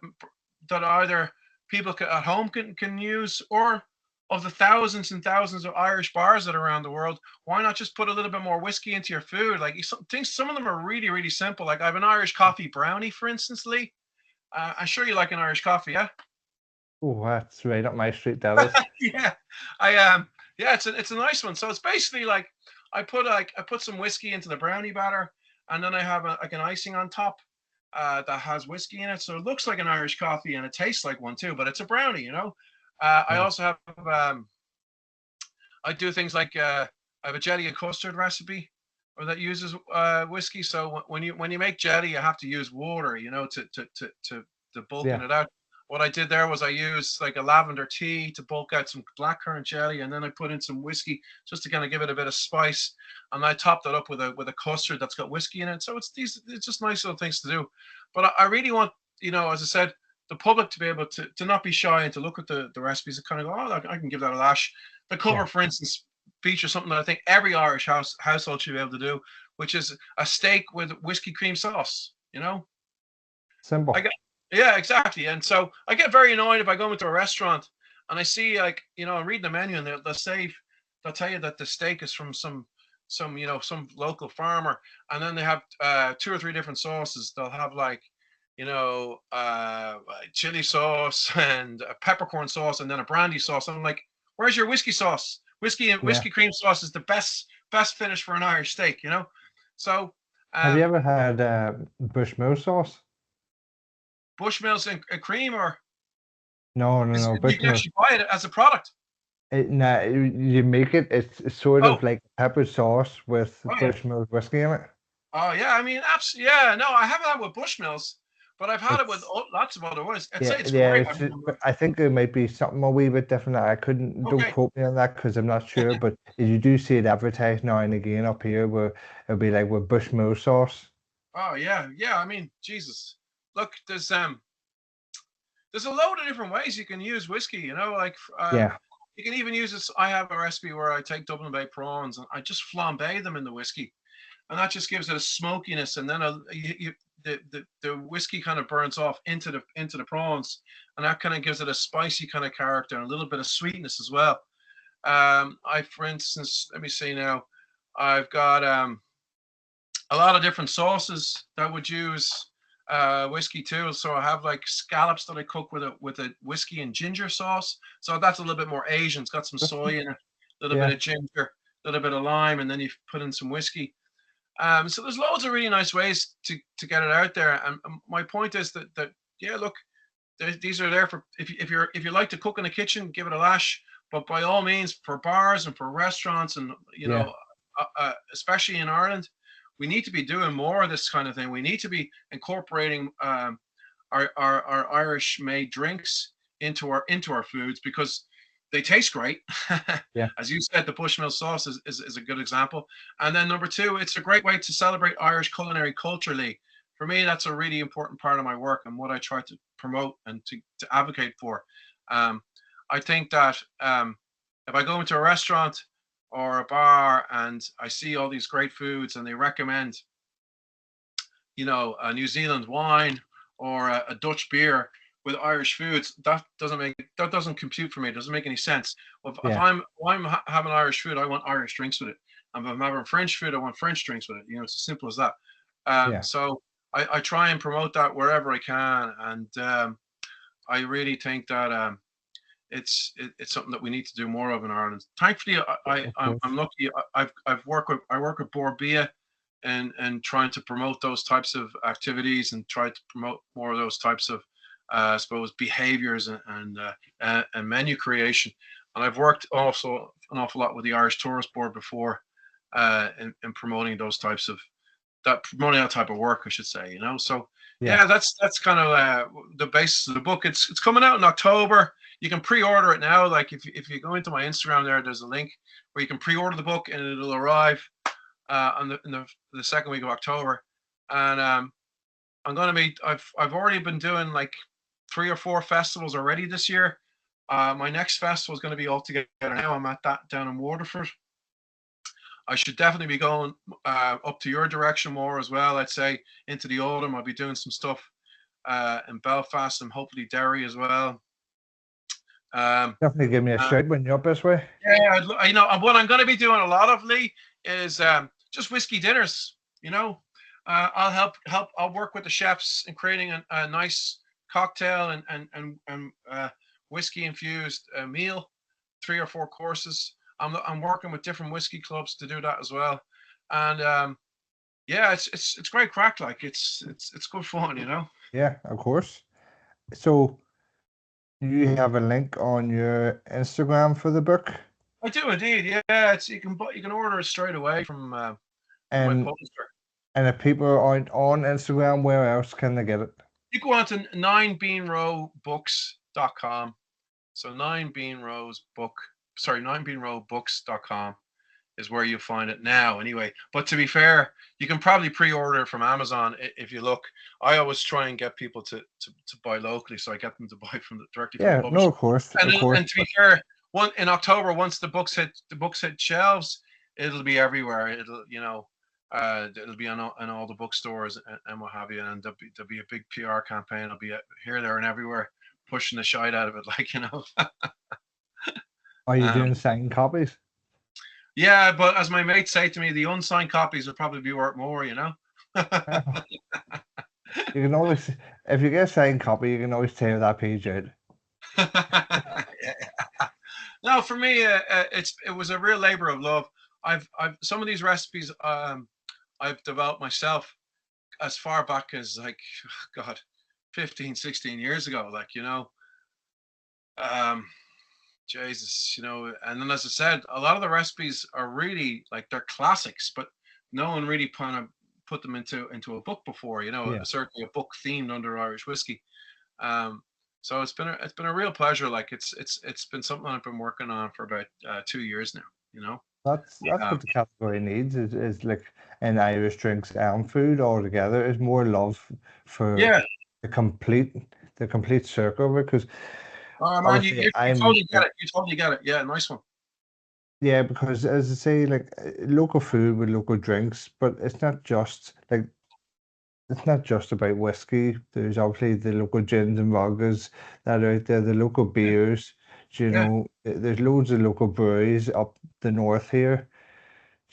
S2: either people at home can use, or of the thousands and thousands of Irish bars that are around the world, why not just put a little bit more whiskey into your food? Like, some of them are really, really simple. Like, I have an Irish coffee brownie, for instance, Lee. I'm sure you like an Irish coffee, yeah?
S1: Oh, that's right up my street, that is.
S2: Yeah, it's a nice one. So it's basically like I put some whiskey into the brownie batter, and then I have like an icing on top that has whiskey in it, so it looks like an Irish coffee and it tastes like one too. But it's a brownie. I also have I do things like I have a jelly and custard recipe, or that uses whiskey. So when you make jelly, you have to use water, to bulking
S1: Yeah.
S2: it out. What I did there was I used like a lavender tea to bulk out some blackcurrant jelly, and then I put in some whiskey just to kind of give it a bit of spice, and I topped it up with a custard that's got whiskey in it. So it's just nice little things to do. But I really want, as I said, the public to be able to not be shy and to look at the recipes and kind of go, oh, I can give that a lash. The cover,
S1: Yeah.
S2: for instance, features something that I think every Irish household should be able to do, which is a steak with whiskey cream sauce.
S1: Simple.
S2: Yeah, exactly. And so I get very annoyed if I go into a restaurant and I see, like, I'm reading the menu, and they'll tell you that the steak is from some local farmer, and then they have two or three different sauces. They'll have like, chili sauce and a peppercorn sauce, and then a brandy sauce. And I'm like, where's your whiskey sauce? Whiskey and
S1: Yeah.
S2: whiskey cream sauce is the best finish for an Irish steak, So
S1: Have you ever had Bushmill sauce?
S2: Bushmills and cream, or
S1: No,
S2: you can
S1: Bushmill.
S2: actually buy it as a product.
S1: Nah, you make it. It's sort
S2: Oh,
S1: of like pepper sauce with
S2: oh yeah.
S1: Bushmill whiskey in it.
S2: Oh yeah. I mean, absolutely. Yeah. No, I haven't had it with Bushmills, but I've had it with
S1: It's
S2: lots of other ones. I'd say
S1: Yeah,
S2: it's
S1: yeah.
S2: great.
S1: I think there might be something a wee bit different. Don't
S2: Okay.
S1: quote me on that because I'm not sure. But you do see it advertised now and again up here where it'll be like with Bushmill sauce.
S2: Oh yeah, yeah. I mean, Jesus. Look, there's a load of different ways you can use whiskey. Like
S1: Yeah,
S2: you can even use this. I have a recipe where I take Dublin Bay prawns and I just flambe them in the whiskey, and that just gives it a smokiness, and then the whiskey kind of burns off into the prawns, and that kind of gives it a spicy kind of character and a little bit of sweetness as well. For instance, let me see now, I've got a lot of different sauces that would use whiskey too. So I have like scallops that I cook with a whiskey and ginger sauce. So that's a little bit more Asian. It's got some soy in it, a little bit
S1: yeah,
S2: of ginger, a little bit of lime, and then you put in some whiskey. So there's loads of really nice ways to get it out there. And my point is that yeah, look, these are there for if you like to cook in the kitchen, give it a lash. But by all means, for bars and for restaurants, and
S1: yeah,
S2: especially in Ireland, we need to be doing more of this kind of thing. We need to be incorporating our Irish made drinks into our foods, because they taste great.
S1: yeah.
S2: As you said, the Bushmill sauce is a good example. And then number two, it's a great way to celebrate Irish culinary culturally. For me, that's a really important part of my work and what I try to promote and to advocate for. I think that if I go into a restaurant or a bar and I see all these great foods and they recommend, a New Zealand wine or a Dutch beer with Irish foods, that doesn't compute for me. It doesn't make any sense. If
S1: Yeah.
S2: I'm having Irish food, I want Irish drinks with it. And if I'm having French food, I want French drinks with it. It's as simple as that.
S1: Yeah.
S2: So I try and promote that wherever I can, and I really think that it's something that we need to do more of in Ireland. Thankfully,
S1: Of
S2: I'm
S1: course.
S2: lucky. I work with Beár Bia and trying to promote those types of activities and try to promote more of those types of I suppose behaviors and menu creation. And I've worked also an awful lot with the Irish Tourist Board before in promoting those types of promoting that type of work, I should say. So
S1: Yeah,
S2: Yeah, that's kind of the basis of the book. It's coming out in October. You can pre-order it now. Like if you go into my Instagram there's a link where you can pre-order the book and it'll arrive on the second week of October. And I'm gonna be I've already been doing like 3 or 4 festivals already this year. My next festival is going to be all together now. I'm at that down in Waterford. I should definitely be going up to your direction more as well. I'd say into the autumn, I'll be doing some stuff in Belfast and hopefully Derry as well. Um,
S1: definitely give me a
S2: uh,
S1: shout when you're up this way.
S2: yeah, what I'm going to be doing a lot of, Lee, is just whiskey dinners. I'll help. I'll work with the chefs in creating a nice cocktail and whiskey infused meal, 3 or 4 courses. I'm working with different whiskey clubs to do that as well, and yeah, it's great crack. Like it's good fun.
S1: Yeah, of course. So you have a link on your Instagram for the book,
S2: I do indeed. Yeah, you can order it straight away from my
S1: and
S2: publisher.
S1: and if people aren't on Instagram, where else can they get it?
S2: You go on to 9beanrowbooks.com. So 9beanrowbooks.com is where you find it now anyway. But to be fair, you can probably pre-order it from Amazon if you look. I always try and get people to buy locally, so I get them to buy directly from the
S1: Yeah, no,
S2: publisher.
S1: of course,
S2: And
S1: of course.
S2: and to be fair, in October, once the books hit shelves, it'll be everywhere. It'll be on all the bookstores and what have you, and there'll be a big PR campaign. I'll be here, there, and everywhere pushing the shite out of it,
S1: Are you
S2: Um,
S1: doing signed copies?
S2: yeah, but as my mates say to me, the unsigned copies would probably be worth more.
S1: You can always, if you get a signed copy, you can always tear that page out.
S2: No, for me, it was a real labor of love. I've some of these recipes I've developed myself as far back as like God, 15, 16 years ago. Um, Jesus, and then as I said, a lot of the recipes are really like they're classics, but no one really kind of put them into a book before.
S1: Yeah.
S2: Certainly a book themed under Irish whiskey. Um, so it's been a real pleasure. Like it's been something I've been working on for about 2 years now.
S1: That's
S2: Um,
S1: what the category needs is like in Irish drinks and food all together is more love for
S2: yeah.
S1: the complete the complete circle because
S2: Oh man, you,
S1: obviously
S2: you you
S1: I'm
S2: totally get it. You totally get it. Yeah, nice one.
S1: yeah because as I say like local food with local drinks, but it's not just about whiskey. There's obviously the local gins and vodkas that are out there, the local
S2: Yeah,
S1: beers.
S2: yeah.
S1: There's loads of local breweries up the north here.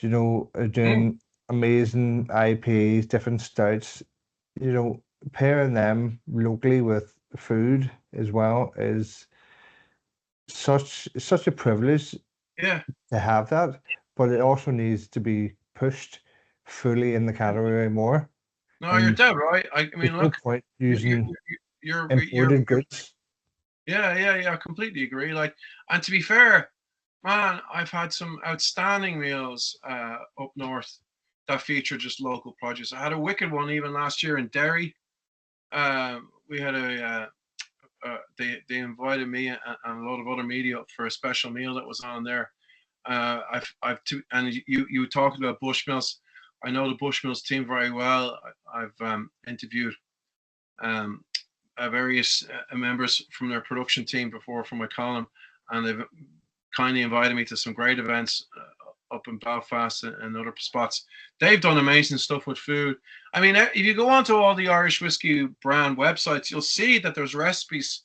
S2: Mm,
S1: Doing amazing IPAs, different stouts. Pairing them locally with food as well is such a privilege
S2: yeah.
S1: to have that, but it also needs to be pushed fully in the category more.
S2: No, you're
S1: And
S2: dead right. I
S1: there's
S2: mean,
S1: no
S2: look,
S1: point
S2: you're
S1: using
S2: you're
S1: imported goods.
S2: yeah, yeah, yeah. I completely agree. And to be fair, man, I've had some outstanding meals up north that feature just local produce. I had a wicked one even last year in Derry. We had they invited me and a lot of other media up for a special meal that was on there. And you talked about Bushmills. I know the Bushmills team very well. I've interviewed um, various members from their production team before for my column, and they've kindly invited me to some great events up in Belfast and other spots. They've done amazing stuff with food. I mean, if you go onto all the Irish whiskey brand websites, you'll see that there's recipes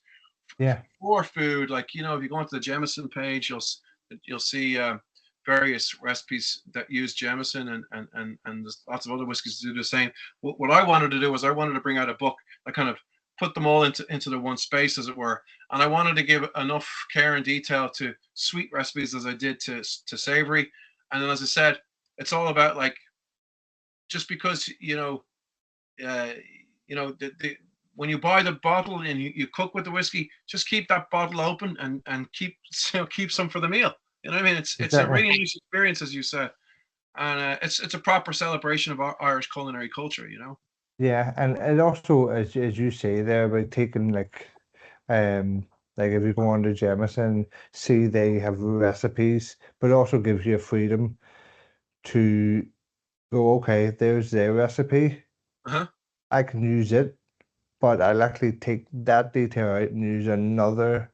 S1: Yeah,
S2: for food. Like if you go onto the Jameson page, you'll see various recipes that use Jameson and there's lots of other whiskeys to do the same. What I wanted to do was I wanted to bring out a book that kind of put them all into the one space, as it were. And I wanted to give enough care and detail to sweet recipes as I did to savory. And then, as I said, it's all about like just because uh, when you buy the bottle and you cook with the whiskey, just keep that bottle open and keep some for the meal. You know what I mean? It's a
S1: exactly.
S2: really nice experience, as you said, and it's a proper celebration of our Irish culinary culture.
S1: Yeah, and it also, as you say there, about taking like if you go on to Jameson, see they have recipes, but it also gives you freedom to go, okay, there's their recipe.
S2: Uh-huh.
S1: I can use it, but I'll actually take that detail out and use another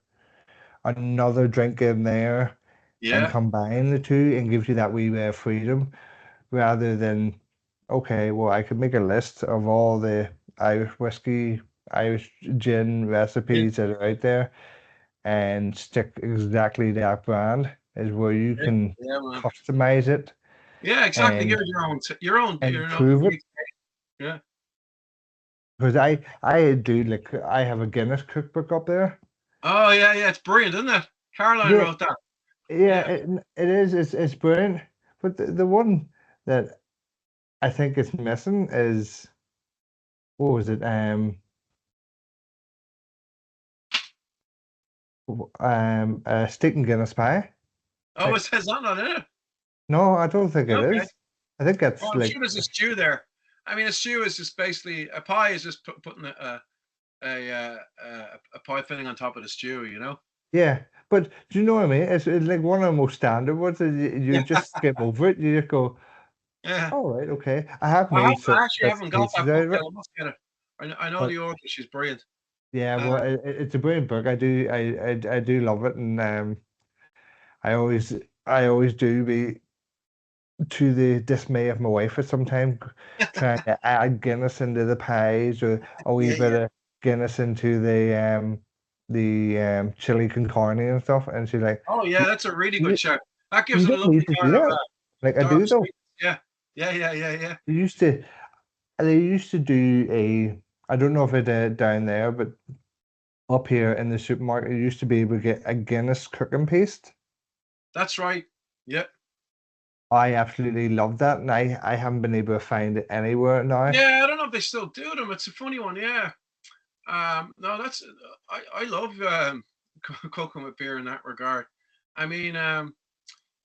S1: drink in there and
S2: Yeah.
S1: combine the two and gives you that wee bit of freedom rather than, okay, well, I could make a list of all the Irish whiskey, Irish gin
S2: Yeah.
S1: recipes that are out there and stick exactly that brand is where you
S2: Yeah.
S1: can
S2: Yeah, man.
S1: customize it
S2: Yeah, exactly. Give
S1: and
S2: it
S1: and prove it.
S2: unique. Yeah.
S1: Because I do like I have a Guinness cookbook up there.
S2: Oh yeah, yeah. It's brilliant, isn't it? Caroline
S1: Yeah,
S2: wrote that.
S1: yeah,
S2: Yeah.
S1: it is. It's brilliant. But the one that I think is missing is what was it? Steak and Guinness pie.
S2: Oh, it
S1: Like,
S2: says that on it.
S1: no, I don't think it
S2: Okay.
S1: is. I think
S2: Well,
S1: that's
S2: I'm sure
S1: like,
S2: there's a stew there. I mean, a stew is just basically a pie is just putting a pie filling on top of the stew. You know.
S1: yeah. But do you know what I mean? It's like one of the most standard ones. That you
S2: Yeah.
S1: just skip over it. You just go,
S2: Yeah.
S1: all right, okay. I have made some
S2: I actually
S1: bits
S2: haven't
S1: and
S2: got
S1: pieces
S2: that
S1: out
S2: book
S1: of
S2: yet.
S1: it,
S2: I must get it. I know
S1: but
S2: the author. She's brilliant.
S1: yeah, well,
S2: Um,
S1: it's a brilliant book. I do love it, and I always I always do be to the dismay of my wife at sometimes trying to add Guinness into the pies or a wee
S2: yeah,
S1: bit
S2: yeah.
S1: of Guinness into the chili con carne and stuff, and she's like,
S2: Oh yeah,
S1: you,
S2: that's a really good
S1: you,
S2: shout. That gives
S1: you
S2: it a
S1: don't
S2: lovely
S1: need to do
S2: kind of
S1: that. Like I
S2: dark
S1: do though.
S2: sweet. Yeah. Yeah, yeah, yeah, yeah.
S1: They used to they used to do a I don't know if it down there, but up here in the supermarket, you used to be able to get a Guinness cooking paste.
S2: That's right. Yeah.
S1: I absolutely love that, and I haven't been able to find it anywhere now.
S2: Yeah, I don't know if they still do them. It's a funny one. Yeah. No, that's I love cooking with beer in that regard. I mean,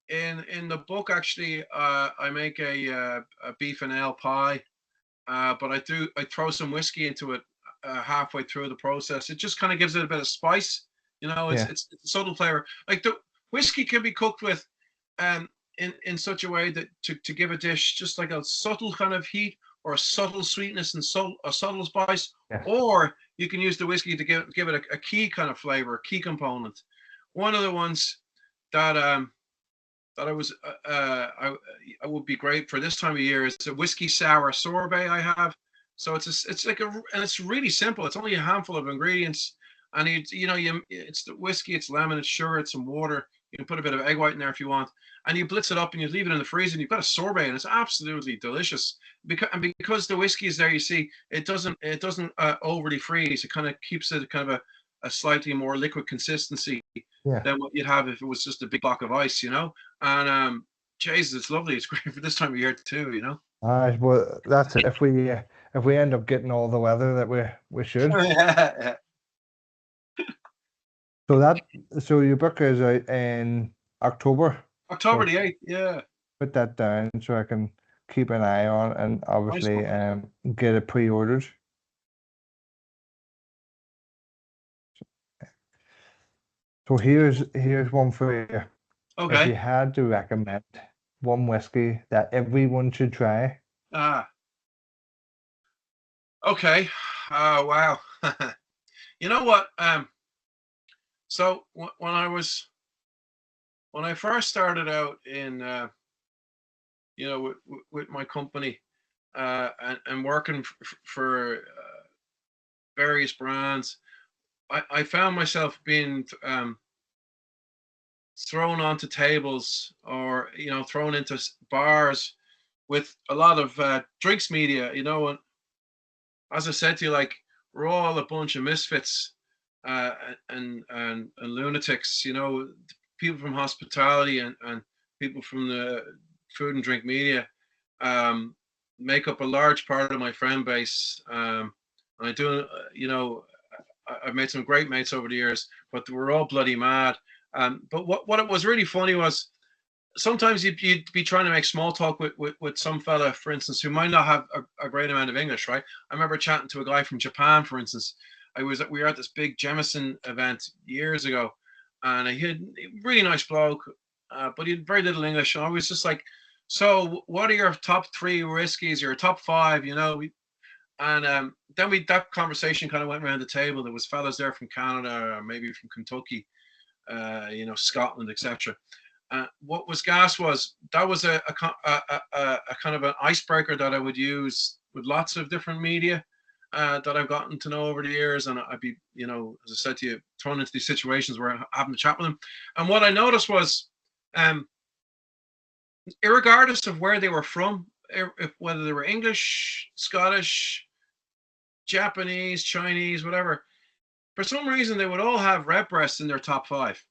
S2: in the book actually, I make a beef and ale pie, but I throw some whiskey into it halfway through the process. It just kind of gives it a bit of spice. You know,
S1: Yeah,
S2: it's a subtle flavor. Like the whiskey can be cooked with um in such a way that to give a dish just like a subtle kind of heat or a subtle sweetness and a subtle spice,
S1: yeah,
S2: or you can use the whiskey to give it a key kind of flavor, a key component. One of the ones that that I was I would be great for this time of year is a whiskey sour sorbet I have. So it's like and it's really simple. It's only a handful of ingredients, and it's the whiskey, it's lemon, it's sugar, it's some water. You can put a bit of egg white in there if you want, and you blitz it up and you leave it in the freezer, and you've got a sorbet, and it's absolutely delicious. Because the whiskey is there, you see, it doesn't overly freeze. It kind of keeps it kind of a slightly more liquid consistency
S1: yeah.
S2: than what you'd have if it was just a big block of ice, you know. And Jesus, it's lovely. It's great for this time of year too, you know.
S1: Well, that's it. If we end up getting all the weather that we should,
S2: Yeah.
S1: so that so your book is out in October.
S2: October
S1: So
S2: the 8th. Yeah,
S1: put that down so I can keep an eye on and
S2: nice
S1: obviously
S2: one.
S1: get it pre-ordered. So here's one for you. If you
S2: Okay.
S1: had to recommend one whiskey that everyone should try,
S2: Ah, okay. Oh wow. You know what? So when I first started out in with my company and working for various brands, I found myself being thrown onto tables or thrown into bars with a lot of drinks media, and as I said to you, like we're all a bunch of misfits and lunatics, people from hospitality and people from the food and drink media um, make up a large part of my friend base. And I do, I've made some great mates over the years, but we're all bloody mad. But what it was really funny was sometimes you'd be trying to make small talk with some fella, for instance, who might not have a great amount of English, right? I remember chatting to a guy from Japan, for instance. We were at this big Jemison event years ago, and he had a really nice bloke, but he had very little English. And I was just like, "So, what are your top 3 whiskeys? Your top 5?" And then that conversation kind of went around the table. There was fellas there from Canada, or maybe from Kentucky, Scotland, etc. What was gas was that was a kind of an icebreaker that I would use with lots of different media that I've gotten to know over the years, and I'd be, as I said to you, thrown into these situations where I'm having to chat with them. And what I noticed was, um, regardless of where they were from, whether they were English, Scottish, Japanese, Chinese, whatever, for some reason they would all have Redbreast in their top 5,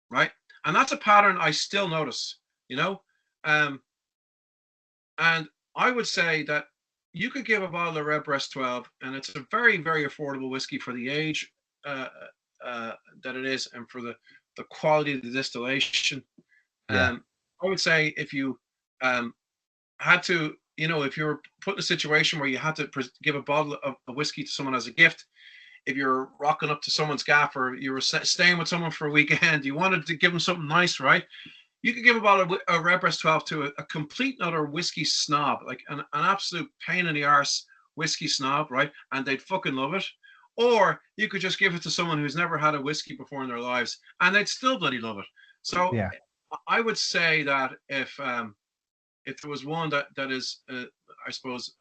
S2: right? And that's a pattern I still notice, you know. Um, and I would say that you could give a bottle of Redbreast 12, and it's a very, very affordable whiskey for the age uh, that it is, and for the quality of the distillation.
S1: Yeah.
S2: I would say if you had to, if you were put in a situation where you had to give a bottle of a whiskey to someone as a gift, if you're rocking up to someone's gaff, or you were staying with someone for a weekend, you wanted to give them something nice, right? You could give about a Redbreast 12 to a complete another whiskey snob, like an absolute pain in the arse whiskey snob, right? And they'd fucking love it. Or you could just give it to someone who's never had a whiskey before in their lives, and they'd still bloody love it. So
S1: Yeah.
S2: I would say that if there was one that is, I suppose,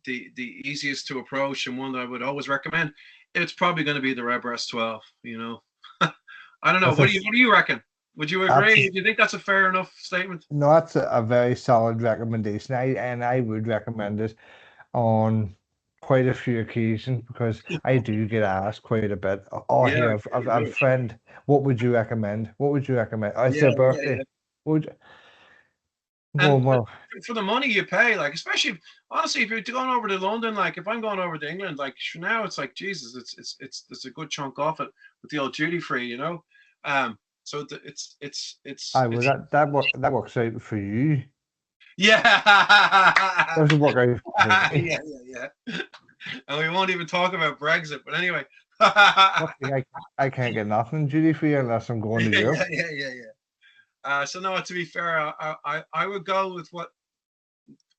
S2: the easiest to approach, and one that I would always recommend, it's probably going to be the Redbreast 12. I don't know.
S1: That's a,
S2: What do you reckon? Would you agree?
S1: that's
S2: Do you think that's a fair enough statement?
S1: no, that's a very solid recommendation. I would recommend it on quite a few occasions because I do get asked quite a bit. Oh,
S2: Yeah,
S1: here,
S2: I
S1: I've a friend. What would you recommend? What would you recommend? Oh, it's
S2: yeah,
S1: their
S2: yeah,
S1: birthday.
S2: yeah.
S1: Would you?
S2: And
S1: Well,
S2: for the money you pay, like, especially honestly, if you're going over to London, like if I'm going over to England, like now it's like Jesus, it's a good chunk off it with the old duty free. So
S1: I would
S2: it's
S1: that works out for you.
S2: yeah,
S1: Doesn't work out for me.
S2: yeah, yeah, yeah. And we won't even talk about Brexit. But anyway,
S1: Luckily, I can't get nothing duty free unless I'm going to
S2: yeah,
S1: Europe.
S2: yeah, yeah, yeah. So no, to be fair, I would go with what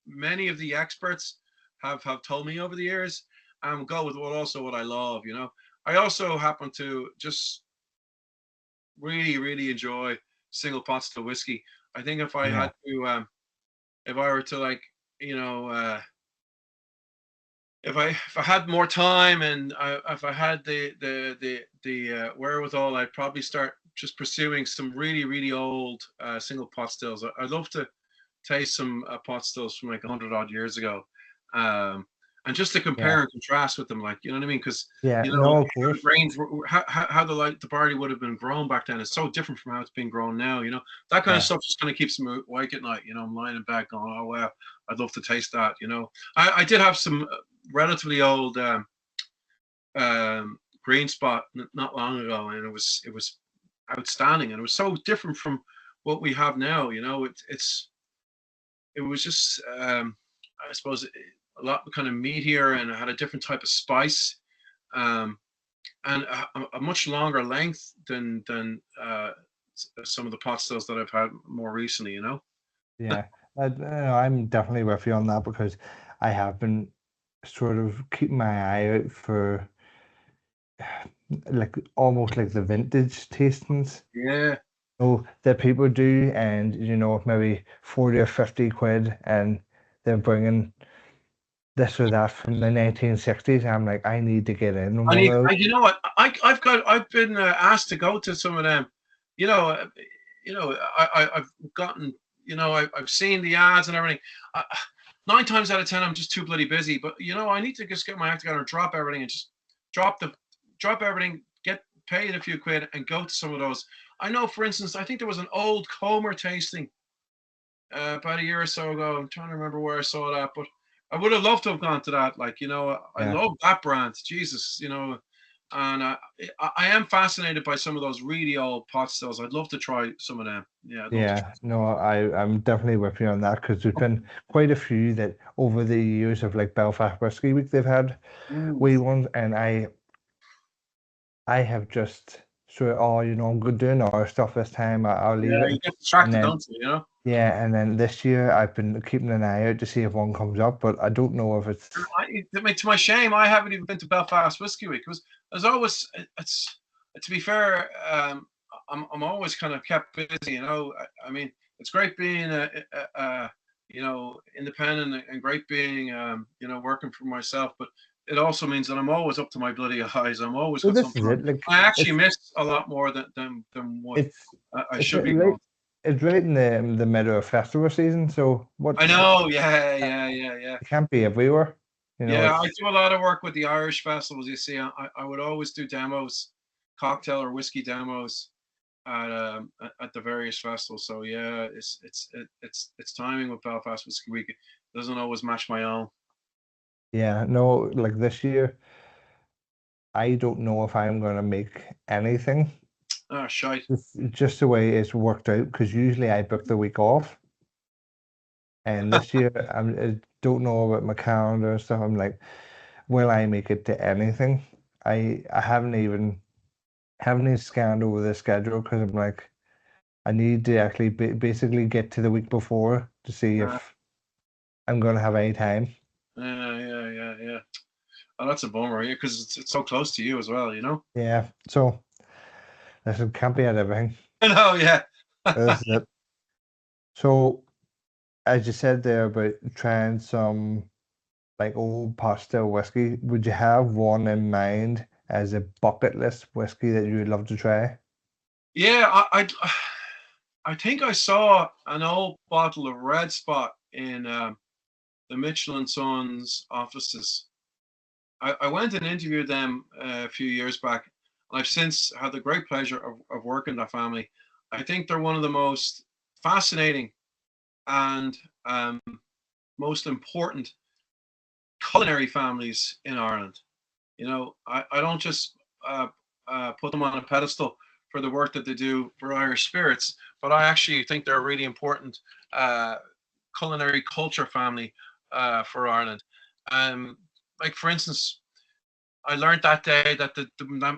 S2: many of the experts have told me over the years, and go with what I love. I also happen to just really, really enjoy single pot still whiskey. I think if I
S1: Yeah,
S2: had to, if I were to, like, you know, if I had more time, and if I had the wherewithal, I'd probably start just pursuing some really, really old single pot stills. I'd love to taste some pot stills from like 100 odd years ago, um, and just to
S1: yeah,
S2: compare and contrast with them, like, you know what I mean? Because
S1: yeah.
S2: you know
S1: No, of
S2: how the
S1: course.
S2: grains, how the barley would have been grown back then is so different from how it's being grown now. That kind of
S1: Yeah,
S2: stuff just kind of keeps me awake at night. I'm lying in bed going, "Oh wow, I'd love to taste that." I did have some relatively old green spot not long ago, and it was outstanding, and it was so different from what we have now. It was just, I suppose, a lot kind of meatier, and it had a different type of spice, um, and a much longer length than some of the pot stills that I've had more recently.
S1: yeah. I'm definitely with you on that because I have been sort of keeping my eye out for like almost like the vintage tastings.
S2: Yeah,
S1: That people do, and maybe 40 or 50 quid, and they're bringing this or that from the 1960s. I'm like, I need to get in on one of those.
S2: you know what? I've been asked to go to some of them. You know, uh, I've gotten. I've seen the ads and everything. 9 times out of 10, I'm just too bloody busy. But I need to just get my act together and drop everything, and just drop the drop everything, get paid a few quid, and go to some of those. I know, for instance, I think there was an old Comer tasting about a year or so ago. I'm trying to remember where I saw that, but I would have loved to have gone to that. Like, I
S1: Yeah,
S2: love that brand. Jesus, And I am fascinated by some of those really old pot stills. I'd love to try some of them. Yeah, I'd love to try.
S1: Yeah, no, I'm definitely with you on that because there's been quite a few that over the years of like Belfast Whiskey Week they've had
S2: Mm.
S1: wee ones, and I have just sort of, oh, I'm good doing our stuff this time. I'll leave
S2: Yeah,
S1: it,
S2: you get
S1: and
S2: distracted,
S1: then
S2: don't you? You know.
S1: yeah, and then this year I've been keeping an eye out to see if one comes up, but I don't know if it's
S2: To my shame, I haven't even been to Belfast Whiskey Week. There's always it's to be fair. I'm always kind of kept busy. You know, I mean, it's great being independent and great being working for myself, but it also means that I'm always up to my bloody eyes. I'm always
S1: well,
S2: got
S1: this
S2: something
S1: is
S2: on.
S1: it. Like
S2: I actually
S1: it's
S2: miss a lot more than what
S1: it's
S2: I
S1: it's
S2: should be
S1: right
S2: doing.
S1: it's right in the middle of festival season, so
S2: I
S1: what
S2: know. Yeah, yeah, yeah, yeah.
S1: it can't be everywhere.
S2: Yeah, I
S1: It's
S2: do a lot of work with the Irish festivals. You see, I would always do demos, cocktail or whiskey demos at the various festivals. So yeah, it's timing with Belfast Whiskey Week. It doesn't always match my own.
S1: yeah, no, like this year, I don't know if I'm gonna make anything.
S2: Ah, shite.
S1: Just the way it's worked out, because usually I book the week off, and this year I don't know about my calendar and stuff. I'm like, will I make it to anything? I haven't even scanned over the schedule because I'm like, I need to actually basically get to the week before to see
S2: Uh,
S1: if I'm gonna have any time.
S2: yeah, yeah, yeah, yeah. Oh, that's a bummer, yeah, because it's so close to you as well. You know.
S1: Yeah, so listen, can't be at everything.
S2: I know, yeah.
S1: This is it. So as you said there about trying some like old pasta whiskey, would you have one in mind as a bucket list whiskey that you would love to try?
S2: Yeah, I think I saw an old bottle of Red Spot in the Michelin Sons offices. I went and interviewed them a few years back, and I've since had the great pleasure of working in that family. I think they're one of the most fascinating and most important culinary families in Ireland. You know, I don't just put them on a pedestal for the work that they do for Irish spirits, but I actually think they're a really important uh, culinary culture family for Ireland. Um, like for instance, I learned that day that the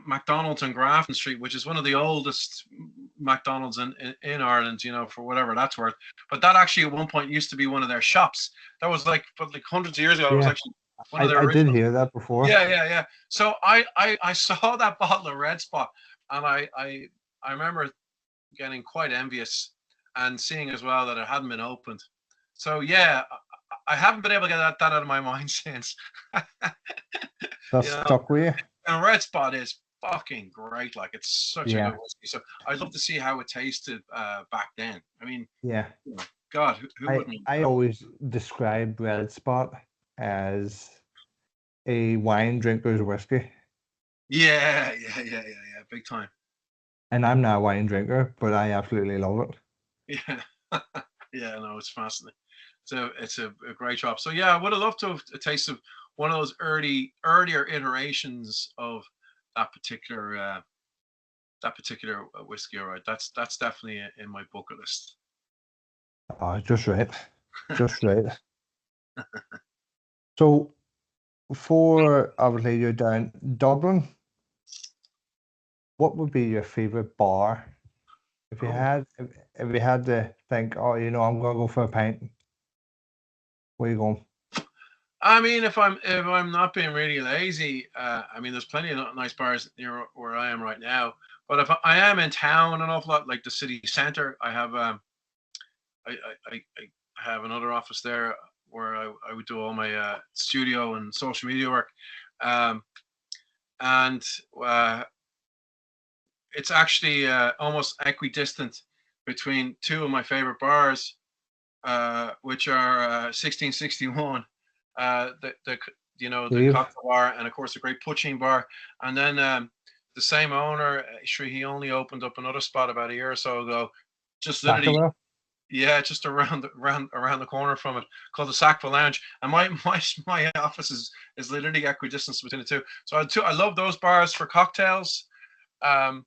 S2: McDonald's on Grafton Street, which is one of the oldest McDonald's in Ireland, for whatever that's worth. But that actually at one point used to be one of their shops. That was like hundreds of years ago. It was
S1: Yeah,
S2: actually one of their
S1: I did
S2: original.
S1: hear that before.
S2: Yeah, yeah, yeah. So I saw that bottle of Red Spot, and I remember getting quite envious and seeing as well that it hadn't been opened. So yeah, I haven't been able to get that out of my mind since.
S1: That's
S2: you know,
S1: stuck with you.
S2: and Red Spot is fucking great. Like it's such a good
S1: Yeah,
S2: whiskey. So I'd love to see how it tasted back then. I mean,
S1: yeah.
S2: God, who
S1: I
S2: wouldn't?
S1: I always describe Red Spot as a wine drinker's whiskey,
S2: Yeah, yeah, yeah, yeah, yeah. Big time.
S1: and I'm not a wine drinker, but I absolutely love it.
S2: Yeah. Yeah, no, it's fascinating. So it's a great job. So yeah, I would have loved to have a taste of one of those earlier iterations of that particular whiskey. All right, that's definitely in my bucket list.
S1: Oh, just right, just right. So for obviously you're down Dublin, what would be your favorite bar if you
S2: Oh,
S1: had if you had to think, oh, I'm gonna go for a pint. Where you going?
S2: I mean, if I'm not being really lazy, I mean, there's plenty of nice bars near where I am right now. But if I am in town an awful lot, like the city centre, I have another office there where I would do all my studio and social media work. Um, and it's actually almost equidistant between two of my favorite bars, which are 1661, the
S1: Dave?
S2: cocktail bar, and of course the great poaching bar. And then the same owner, he only opened up another spot about a year or so ago, just literally
S1: Taco Bell?
S2: Yeah, just around the corner from it, called the Sackville Lounge. And my office is literally equidistant between the two. So I love those bars for cocktails. Um,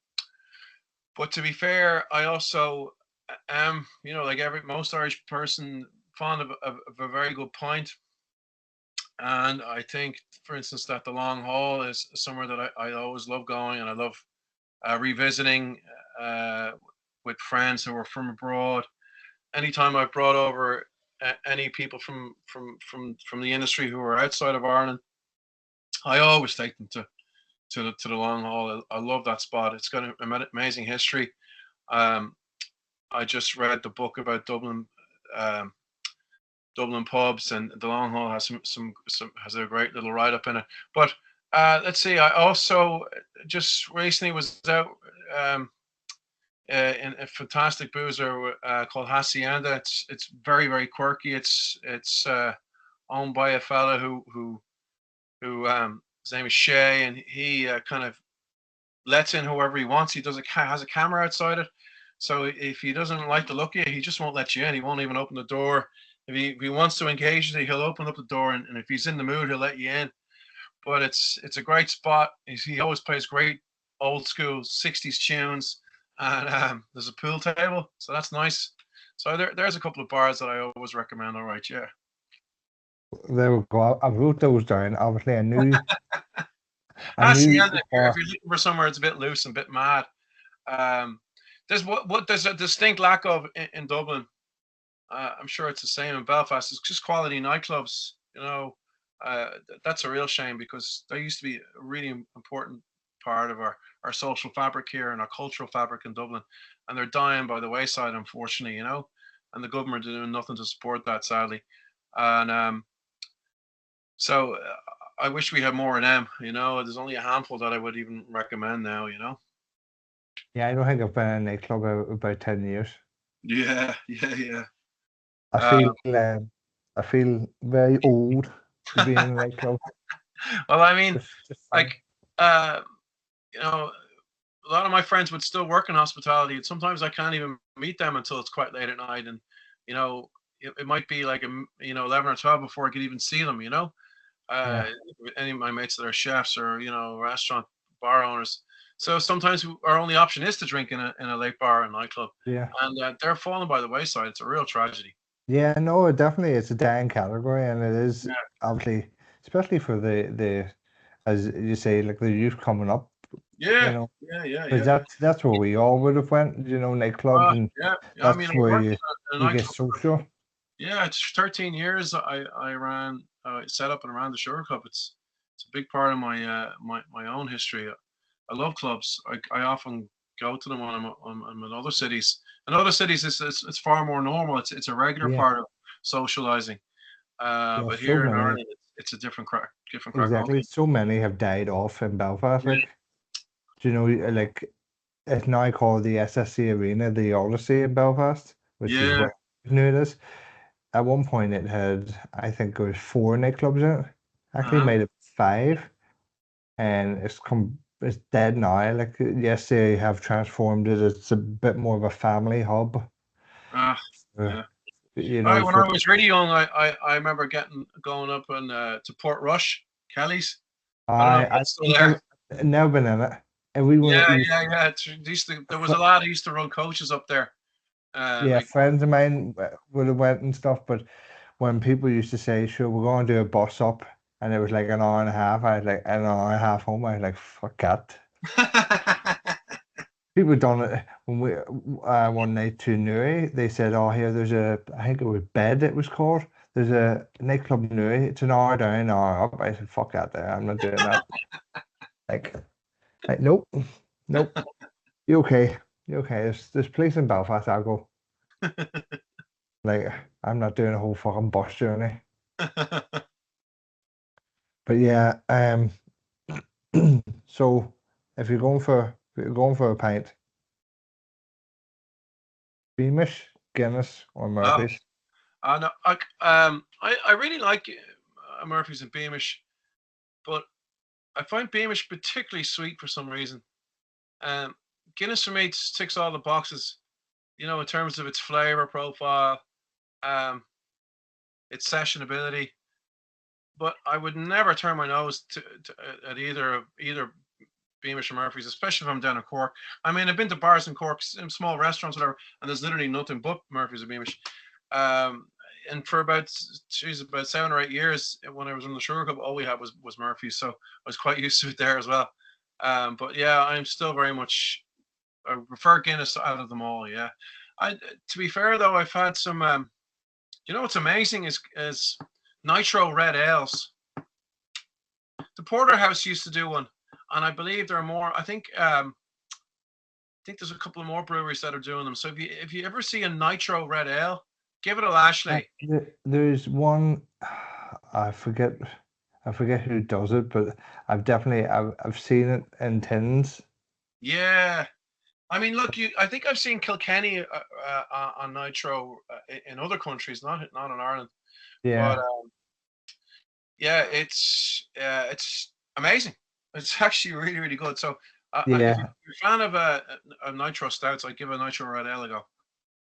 S2: but to be fair, I also am, like every most Irish person, fond of a very good pint. And I think, for instance, that the Long Hall is somewhere that I always love going, and I love revisiting uh, with friends who are from abroad. Anytime I've brought over any people from the industry who are outside of Ireland, I always take them to the Long Hall. I love that spot. It's got an amazing history. Um, I just read the book about um, Dublin pubs, and the Long Hall has some has a great little write up in it. But let's see. I also just recently was out um, in a fantastic boozer called Hacienda. It's very very quirky. It's owned by a fella who his name is Shay, and he kind of lets in whoever he wants. He has a camera outside it, so if he doesn't like the look of you, he just won't let you in. He won't even open the door. If he wants to engage you, he'll open up the door, and if he's in the mood, he'll let you in. But it's a great spot. He always plays great old school '60s tunes, and there's a pool table, so that's nice. So there's a couple of bars that I always recommend. All right, yeah.
S1: There we go. I wrote those down. Obviously, I knew
S2: Hacienda, if you're looking for somewhere it's a bit loose and a bit mad, um, there's a distinct lack of in Dublin. I'm sure it's the same in Belfast. It's just quality nightclubs. That's a real shame because they used to be a really important part of our social fabric here and our cultural fabric in Dublin, and they're dying by the wayside, unfortunately. And the government are doing nothing to support that, sadly. And so I wish we had more of them. There's only a handful that I would even recommend now.
S1: yeah, I don't think I've been in a nightclub about 10 years.
S2: Yeah, yeah, yeah.
S1: I
S2: Uh,
S1: feel I feel very old to be in a nightclub.
S2: well, I mean,
S1: Just
S2: like, uh, you know, a lot of my friends would still work in hospitality, and sometimes I can't even meet them until it's quite late at night, and you know, it might be like 11 or 12 before I could even see them. Uh,
S1: yeah,
S2: any of my mates that are chefs or restaurant bar owners. So sometimes our only option is to drink in a late bar and nightclub,
S1: yeah,
S2: and they're falling by the wayside. It's a real tragedy.
S1: yeah. No, it definitely it's a dying category, and it is
S2: Yeah,
S1: obviously, especially for the as you say, like the youth coming up. You
S2: yeah,
S1: know,
S2: yeah, yeah,
S1: because
S2: yeah.
S1: that's where we all would have went. Nightclubs, and
S2: Yeah, yeah. I mean,
S1: that's
S2: I
S1: where
S2: worked
S1: you
S2: in a
S1: you get
S2: nightclub.
S1: social.
S2: Yeah, it's 13 years. I ran, set up and ran the Sugar Club. It's a big part of my own history. I love clubs. I often go to them when I'm in other cities. In other cities, it's far more normal. It's a regular
S1: Yeah,
S2: part of socializing.
S1: yeah.
S2: But
S1: So
S2: here in
S1: many,
S2: Ireland, it's a different crack
S1: exactly.
S2: altogether.
S1: So many have died off in Belfast.
S2: Yeah,
S1: Like, do you know, like it's now called the SSC Arena, the Odyssey in Belfast, which is
S2: yeah.
S1: what new it is. At one point, it had, I think, it was four nightclubs in it. Actually,
S2: Uh-huh.
S1: made it five, and it's dead now. Like, yes, they have transformed it. It's a bit more of a family hub.
S2: Uh,
S1: Uh,
S2: yeah. When
S1: for
S2: I was really young, I remember going up and to Port Rush, Kelly's. I don't know if
S1: I
S2: that's still there.
S1: never been in it, and we went.
S2: Yeah,
S1: Used
S2: yeah, yeah. There was a lad who used to run coaches up there.
S1: Yeah,
S2: Like,
S1: friends of mine would have went and stuff, but when people used to say, "Sure, we're going to do a bus up," and it was like an hour and a half, I was like an hour and a half home. I was like, "Fuck that." People done it when we one night to Newry. They said, "Oh, here, there's I think it was Bed. It was called. There's a nightclub in Newry. It's an hour down, an hour up." I said, "Fuck that, there. I'm not doing that." Like, nope, nope. You okay? You okay? There's place in Belfast. I'll go. Like, I'm not doing a whole fucking bus journey. But yeah, so if you're going for a pint, Beamish, Guinness, or
S2: oh,
S1: Murphy's.
S2: I know. I really like Murphy's and Beamish, but I find Beamish particularly sweet for some reason. Um, Guinness for me ticks all the boxes. you know, in terms of its flavor profile, um, its sessionability. But I would never turn my nose at either Beamish or Murphy's, especially if I'm down in Cork. I mean, I've been to bars in Cork, small restaurants, whatever, and there's literally nothing but Murphy's or Beamish. Um, and for about 7 or 8 years, when I was in the Sugar Club, all we had was Murphy's, so I was quite used to it there as well. But yeah, I'm still very much, I prefer Guinness out of them all. Yeah, to be fair though, I've had some. You know what's amazing is nitro red ales. The Porterhouse used to do one, and I believe there are more. I think there's a couple of more breweries that are doing them. So if you ever see a nitro red ale, give it a Lashley.
S1: There's one, I forget who does it, but I've seen it in tins.
S2: Yeah, I mean, look, I think I've seen Kilkenny on nitro in other countries, not in Ireland. But
S1: Yeah,
S2: yeah, it's amazing. It's actually really really good. So if
S1: yeah.
S2: you're a fan of a nitro stouts, I'd give a nitro red ale a go.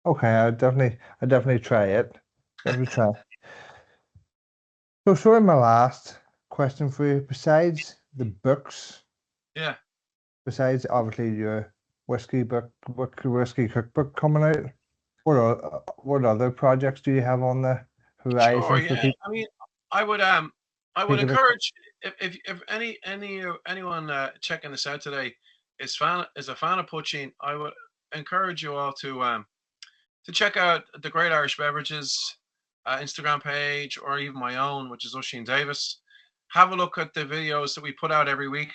S1: Okay, I definitely try it. Definitely try. So, sort of my last question for you, besides the books,
S2: Yeah,
S1: besides obviously your whiskey cookbook coming out, what other projects do you have on the
S2: sure.
S1: horizon for
S2: Yeah,
S1: people
S2: I mean, I would
S1: thinking of?
S2: encourage if anyone checking this out today is a fan of poaching, I would encourage you all to check out the Great Irish Beverages Instagram page, or even my own, which is Oisin Davis. Have a look at the videos that we put out every week,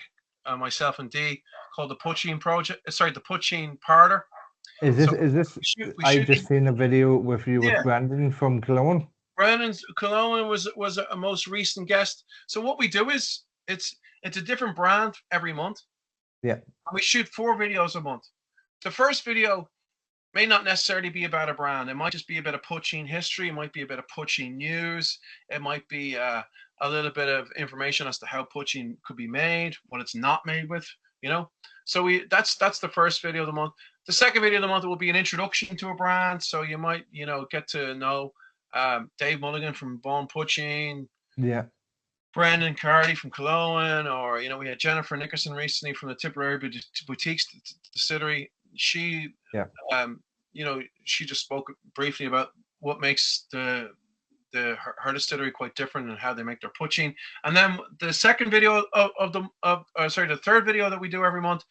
S2: myself and Dee, called the Poaching Project. Sorry, the Poaching Parlor. So
S1: Is this?
S2: we
S1: I
S2: shoot
S1: just
S2: these.
S1: seen a video with you with
S2: Yeah,
S1: Brandon from Cologne.
S2: Brennan Cologne was a most recent guest. So what we do is it's a different brand every month,
S1: Yeah,
S2: and we shoot 4 videos a month. The first video may not necessarily be about a brand. It might just be a bit of poaching history. It might be a bit of poaching news. It might be a little bit of information as to how poaching could be made, what it's not made with. You know, so that's the first video of the month. The second video of the month will be an introduction to a brand. So you might get to know Dave Mulligan from Bone Poaching,
S1: yeah.
S2: Brendan Carty from Cologne, or we had Jennifer Nickerson recently from the Tipperary Boutiques Distillery. She
S1: Yeah.
S2: she just spoke briefly about what makes her distillery quite different and how they make their poaching. And then the second video the third video that we do every month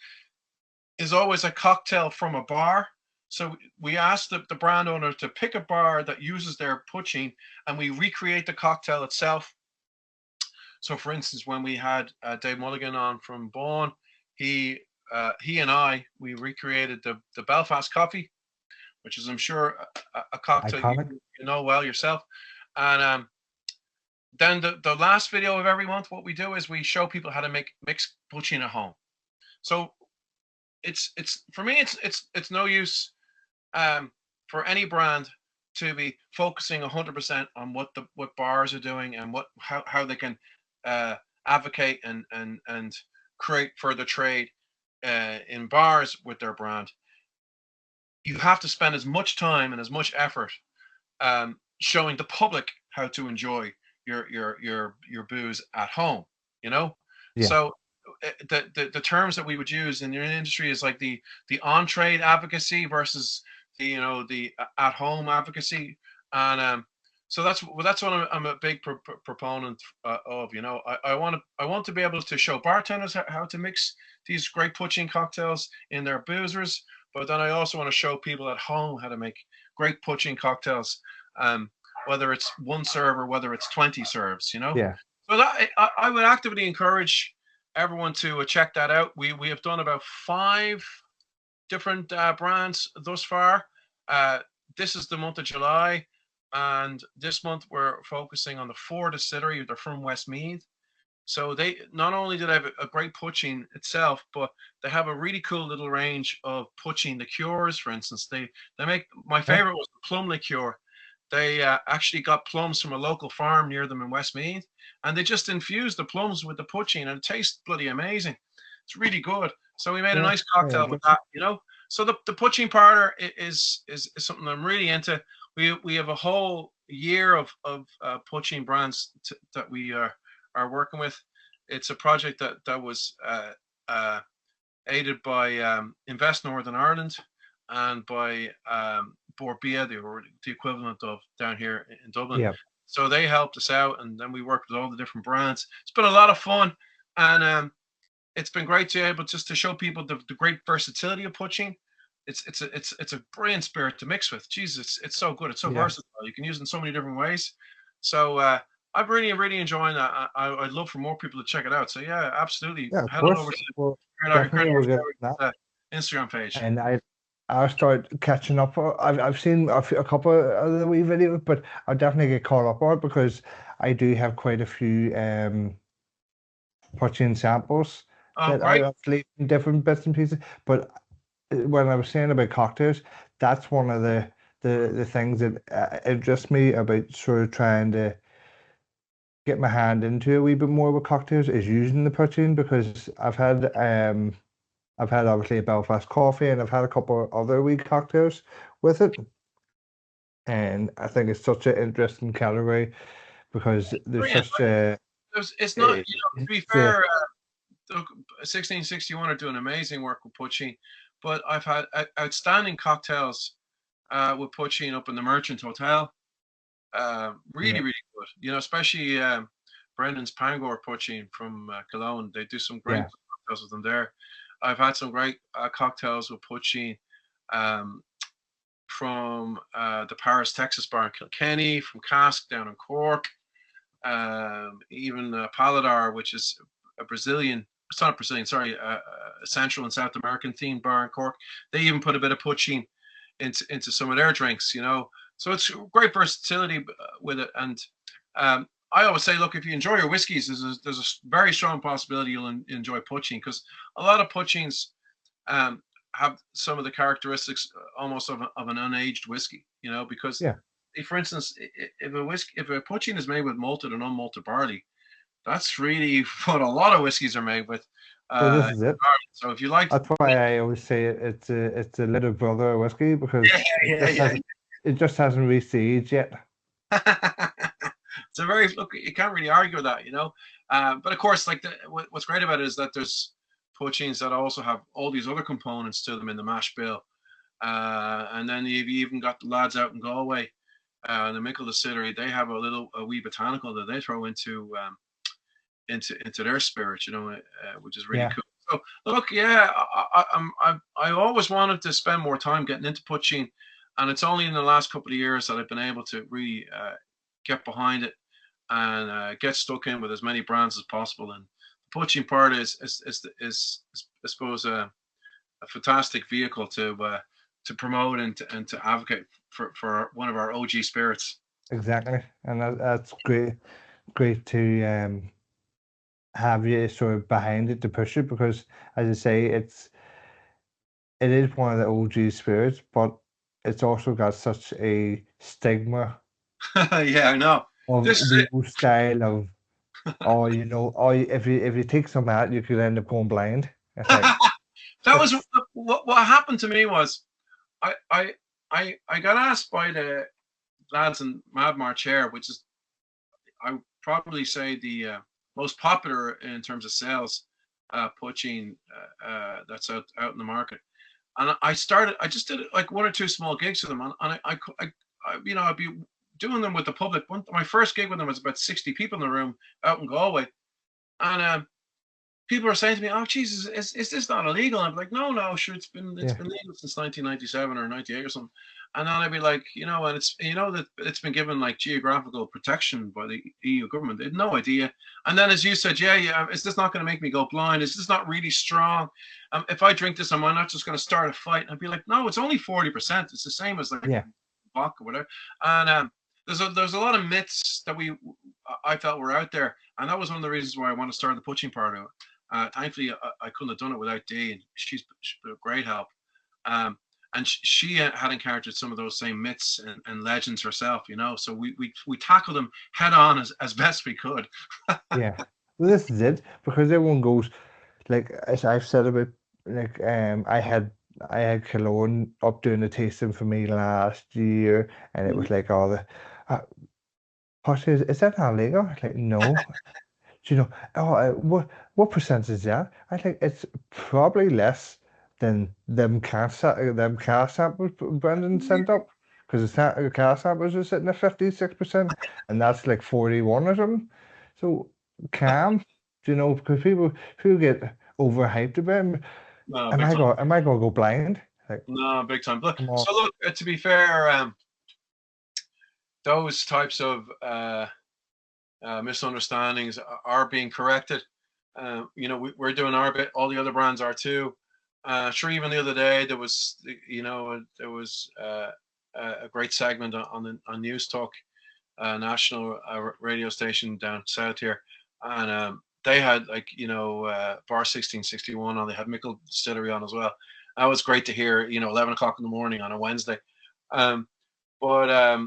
S2: is always a cocktail from a bar. So we ask the brand owner to pick a bar that uses their poaching, and we recreate the cocktail itself. So, for instance, when we had Dave Mulligan on from Bawn, he we recreated the Belfast coffee, which is, I'm sure, a cocktail
S1: Iconic.
S2: you know well yourself. And then the last video of every month, what we do is we show people how to mix poaching at home. So it's for me, it's no use for any brand to be focusing 100% on what bars are doing and how they can advocate and create further trade in bars with their brand. You have to spend as much time and as much effort showing the public how to enjoy your booze at home. You know,
S1: Yeah.
S2: so the terms that we would use in the industry is like the on-trade advocacy versus the at home advocacy. And so that's what I'm a big proponent of. I want to be able to show bartenders how to mix these great poaching cocktails in their boozers, but then I also want to show people at home how to make great poaching cocktails, whether it's one serve or whether it's 20 serves.
S1: Yeah.
S2: So that I would actively encourage everyone to check that out. We have done about 5 different brands thus far. This is the month of July, and this month we're focusing on the 4 distillery. They're from Westmeath. So they not only do they have a great poaching itself, but they have a really cool little range of poaching liqueurs. For instance, they make, my
S1: Yeah.
S2: favorite was the plum liqueur. They actually got plums from a local farm near them in Westmeath, and they just infused the plums with the poaching, and it tastes bloody amazing. It's really good. So we made a
S1: Yeah.
S2: nice
S1: Very
S2: cocktail with
S1: interesting.
S2: that. So the poaching parlor is something I'm really into. We have a whole year of poaching brands that we are working with. It's a project that was aided by Invest Northern Ireland and by Beár Bia, the equivalent of down here in Dublin.
S1: Yeah.
S2: So they helped us out, and then we worked with all the different brands. It's been a lot of fun, and it's been great to be able just to show people the great versatility of poaching. It's a brilliant spirit to mix with. Jesus, it's so good. It's so versatile. You can use it in so many different ways. So I'm really enjoying that. I'd love for more people to check it out. So yeah, absolutely.
S1: Yeah, of
S2: Head on
S1: course.
S2: over to
S1: Well,
S2: Great
S1: definitely we'll
S2: Irish
S1: get that.
S2: Beverages, Instagram page.
S1: And I'll start catching up. I've seen a couple of the wee videos, but I'll definitely get caught up on it because I do have quite a few poaching samples
S2: Oh,
S1: that
S2: great.
S1: I've leaved in different bits and pieces. But when I was saying about cocktails, that's one of the things that interests me about sort of trying to get my hand into a wee bit more with cocktails is using the poaching, because I've had obviously a Belfast coffee and I've had a couple of other wee cocktails with it. And I think it's such an interesting category because there's
S2: Brilliant.
S1: such a
S2: It's not,
S1: uh,
S2: to be
S1: it's a-
S2: fair, 1661 are doing amazing work with poaching, but I've had outstanding cocktails with poaching up in the Merchant Hotel.
S1: yeah,
S2: Really good. Especially Brendan's Pangor poaching from Cologne. They do some great
S1: yeah,
S2: cocktails with them there. I've had some great cocktails with poaching um, from the Paris, Texas bar in Kilkenny, from Cask down in Cork, even Paladar, which is a Brazilian, it's not Brazilian, sorry, a Central and South American themed bar in Cork. They even put a bit of poaching into some of their drinks, So it's great versatility with it. And I always say, look, if you enjoy your whiskies, there's a very strong possibility you'll enjoy poaching, because a lot of poachings have some of the characteristics almost of an unaged whiskey, because
S1: yeah.
S2: for instance, if a poaching is made with malted and unmalted barley, that's really what a lot of whiskies are made with.
S1: Well, this is it.
S2: So if you like,
S1: That's why I always say it's a little brother of whiskey, because
S2: yeah.
S1: it just hasn't reached the age yet.
S2: It's a very look. You can't really argue with that, But of course, like what's great about it is that there's poachings that also have all these other components to them in the mash bill, and then you've even got the lads out in Galway, the Mickle Distillery. They have a wee botanical that they throw into their spirit, which is really
S1: Yeah,
S2: cool. So look, yeah, I always wanted to spend more time getting into poaching, and it's only in the last couple of years that I've been able to really get behind it and get stuck in with as many brands as possible. And the poaching part is I suppose a fantastic vehicle to promote and to advocate for one of our OG spirits.
S1: exactly. And that's great to have you sort of behind it to push it, because as I say, it is one of the OG spirits, but it's also got such a stigma
S2: Yeah, I know.
S1: of
S2: This is
S1: the
S2: it.
S1: old style of, oh, if you take some out, you could end up going blind. It's like
S2: That was
S1: it's
S2: what happened to me was I got asked by the lads in Mad March Air, which is I would probably say the most popular in terms of sales poaching that's out in the market. And I just did like one or two small gigs with them, and I'd be doing them with the public. My first gig with them was about 60 people in the room out in Galway, and people are saying to me, "Oh, Jesus, is this not illegal?" And I'm like, "No, sure, it's been
S1: yeah,
S2: legal since 1997 or 98 or something." And then I'd be like, and it's that it's been given like geographical protection by the EU government. They had no idea. And then, as you said, yeah, is this not going to make me go blind? Is this not really strong? If I drink this, am I not just going to start a fight? And I'd be like, no, it's only 40%. It's the same as like
S1: yeah,
S2: vodka or whatever. And there's a lot of myths that I felt were out there, and that was one of the reasons why I want to start the poaching part of it. Thankfully, I couldn't have done it without Dee, and she's been a great help. And she had encountered some of those same myths and legends herself, So we tackled them head on as best we could.
S1: yeah. Well, this is it, because everyone goes, like, as I've said about, like, I had I had Cologne up doing the tasting for me last year, and it was like all the uh, Posh is that not legal? I was like, no. Do you know, oh, what percentage is that? I think it's probably less than them car samples Brendan sent up, because the car samples are sitting at 56%, and that's like 41 or something. So calm, do you know, because people get overhyped about it.
S2: No, big time.
S1: Am I gonna go blind? Like,
S2: No, big time. Look,
S1: come on.
S2: so look, to be fair, those types of misunderstandings are being corrected. We're doing our bit. All the other brands are too. Sure, even the other day there was a great segment on News Talk, national radio station down south here, and they had Bar 1661 on. They had Mickle Distillery on as well. That was great to hear. 11 o'clock in the morning on a Wednesday. But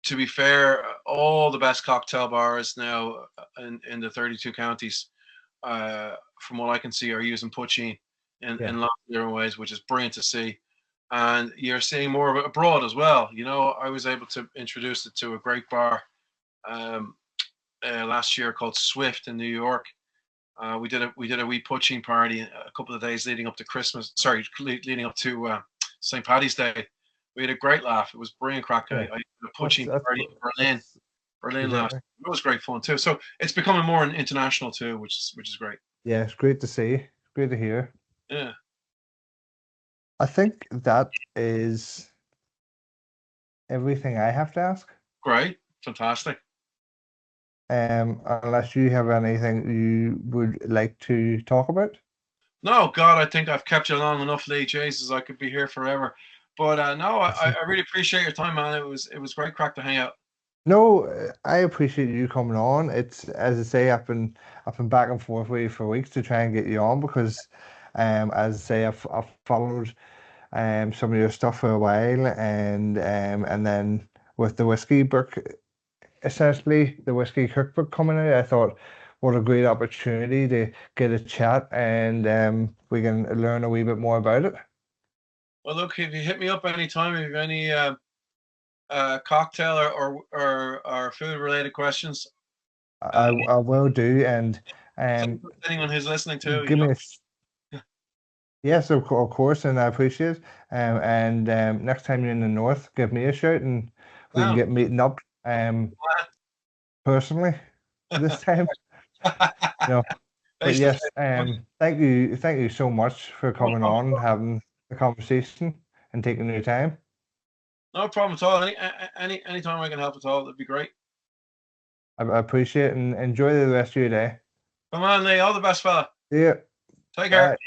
S2: to be fair, all the best cocktail bars now in the 32 counties, from what I can see, are using poachine in lots of different ways, which is brilliant to see. And you're seeing more of it abroad as well. I was able to introduce it to a great bar last year called Swift in New York. We did a wee poaching party a couple of days leading up to Christmas. Sorry, leading up to St. Paddy's Day. We had a great laugh. It was brilliant crack. I did a poaching party in Berlin last. It was great fun too. So it's becoming more international too, which is great.
S1: Yeah, it's great to see. It's great to hear.
S2: Yeah.
S1: I think that is everything I have to ask.
S2: Great. Fantastic.
S1: Unless you have anything you would like to talk about.
S2: No, God, I think I've kept you long enough, Lee. Jesus, I could be here forever. But no, I really appreciate your time, man. It was great crack to hang out.
S1: No, I appreciate you coming on. It's, as I say, I've been back and forth with you for weeks to try and get you on because, as I say, I've followed some of your stuff for a while, and then with the whiskey book, essentially the whiskey cookbook coming out, I thought, what a great opportunity to get a chat, and we can learn a wee bit more about it.
S2: Well, look, if you hit me up anytime, if you have any cocktail or food related questions,
S1: I will do, and
S2: anyone who's listening to,
S1: give me a yes, of course, and I appreciate it. And next time you're in the north, give me a shout, and we can get meeting up personally this time. No, but yes, thank you so much for coming on, having the conversation, and taking your time.
S2: No problem at all. Anytime I can help at all, that'd be great.
S1: I appreciate it, and enjoy the rest of your day.
S2: Come on, Lee. All the best, fella.
S1: See ya.
S2: Take care.
S1: Bye.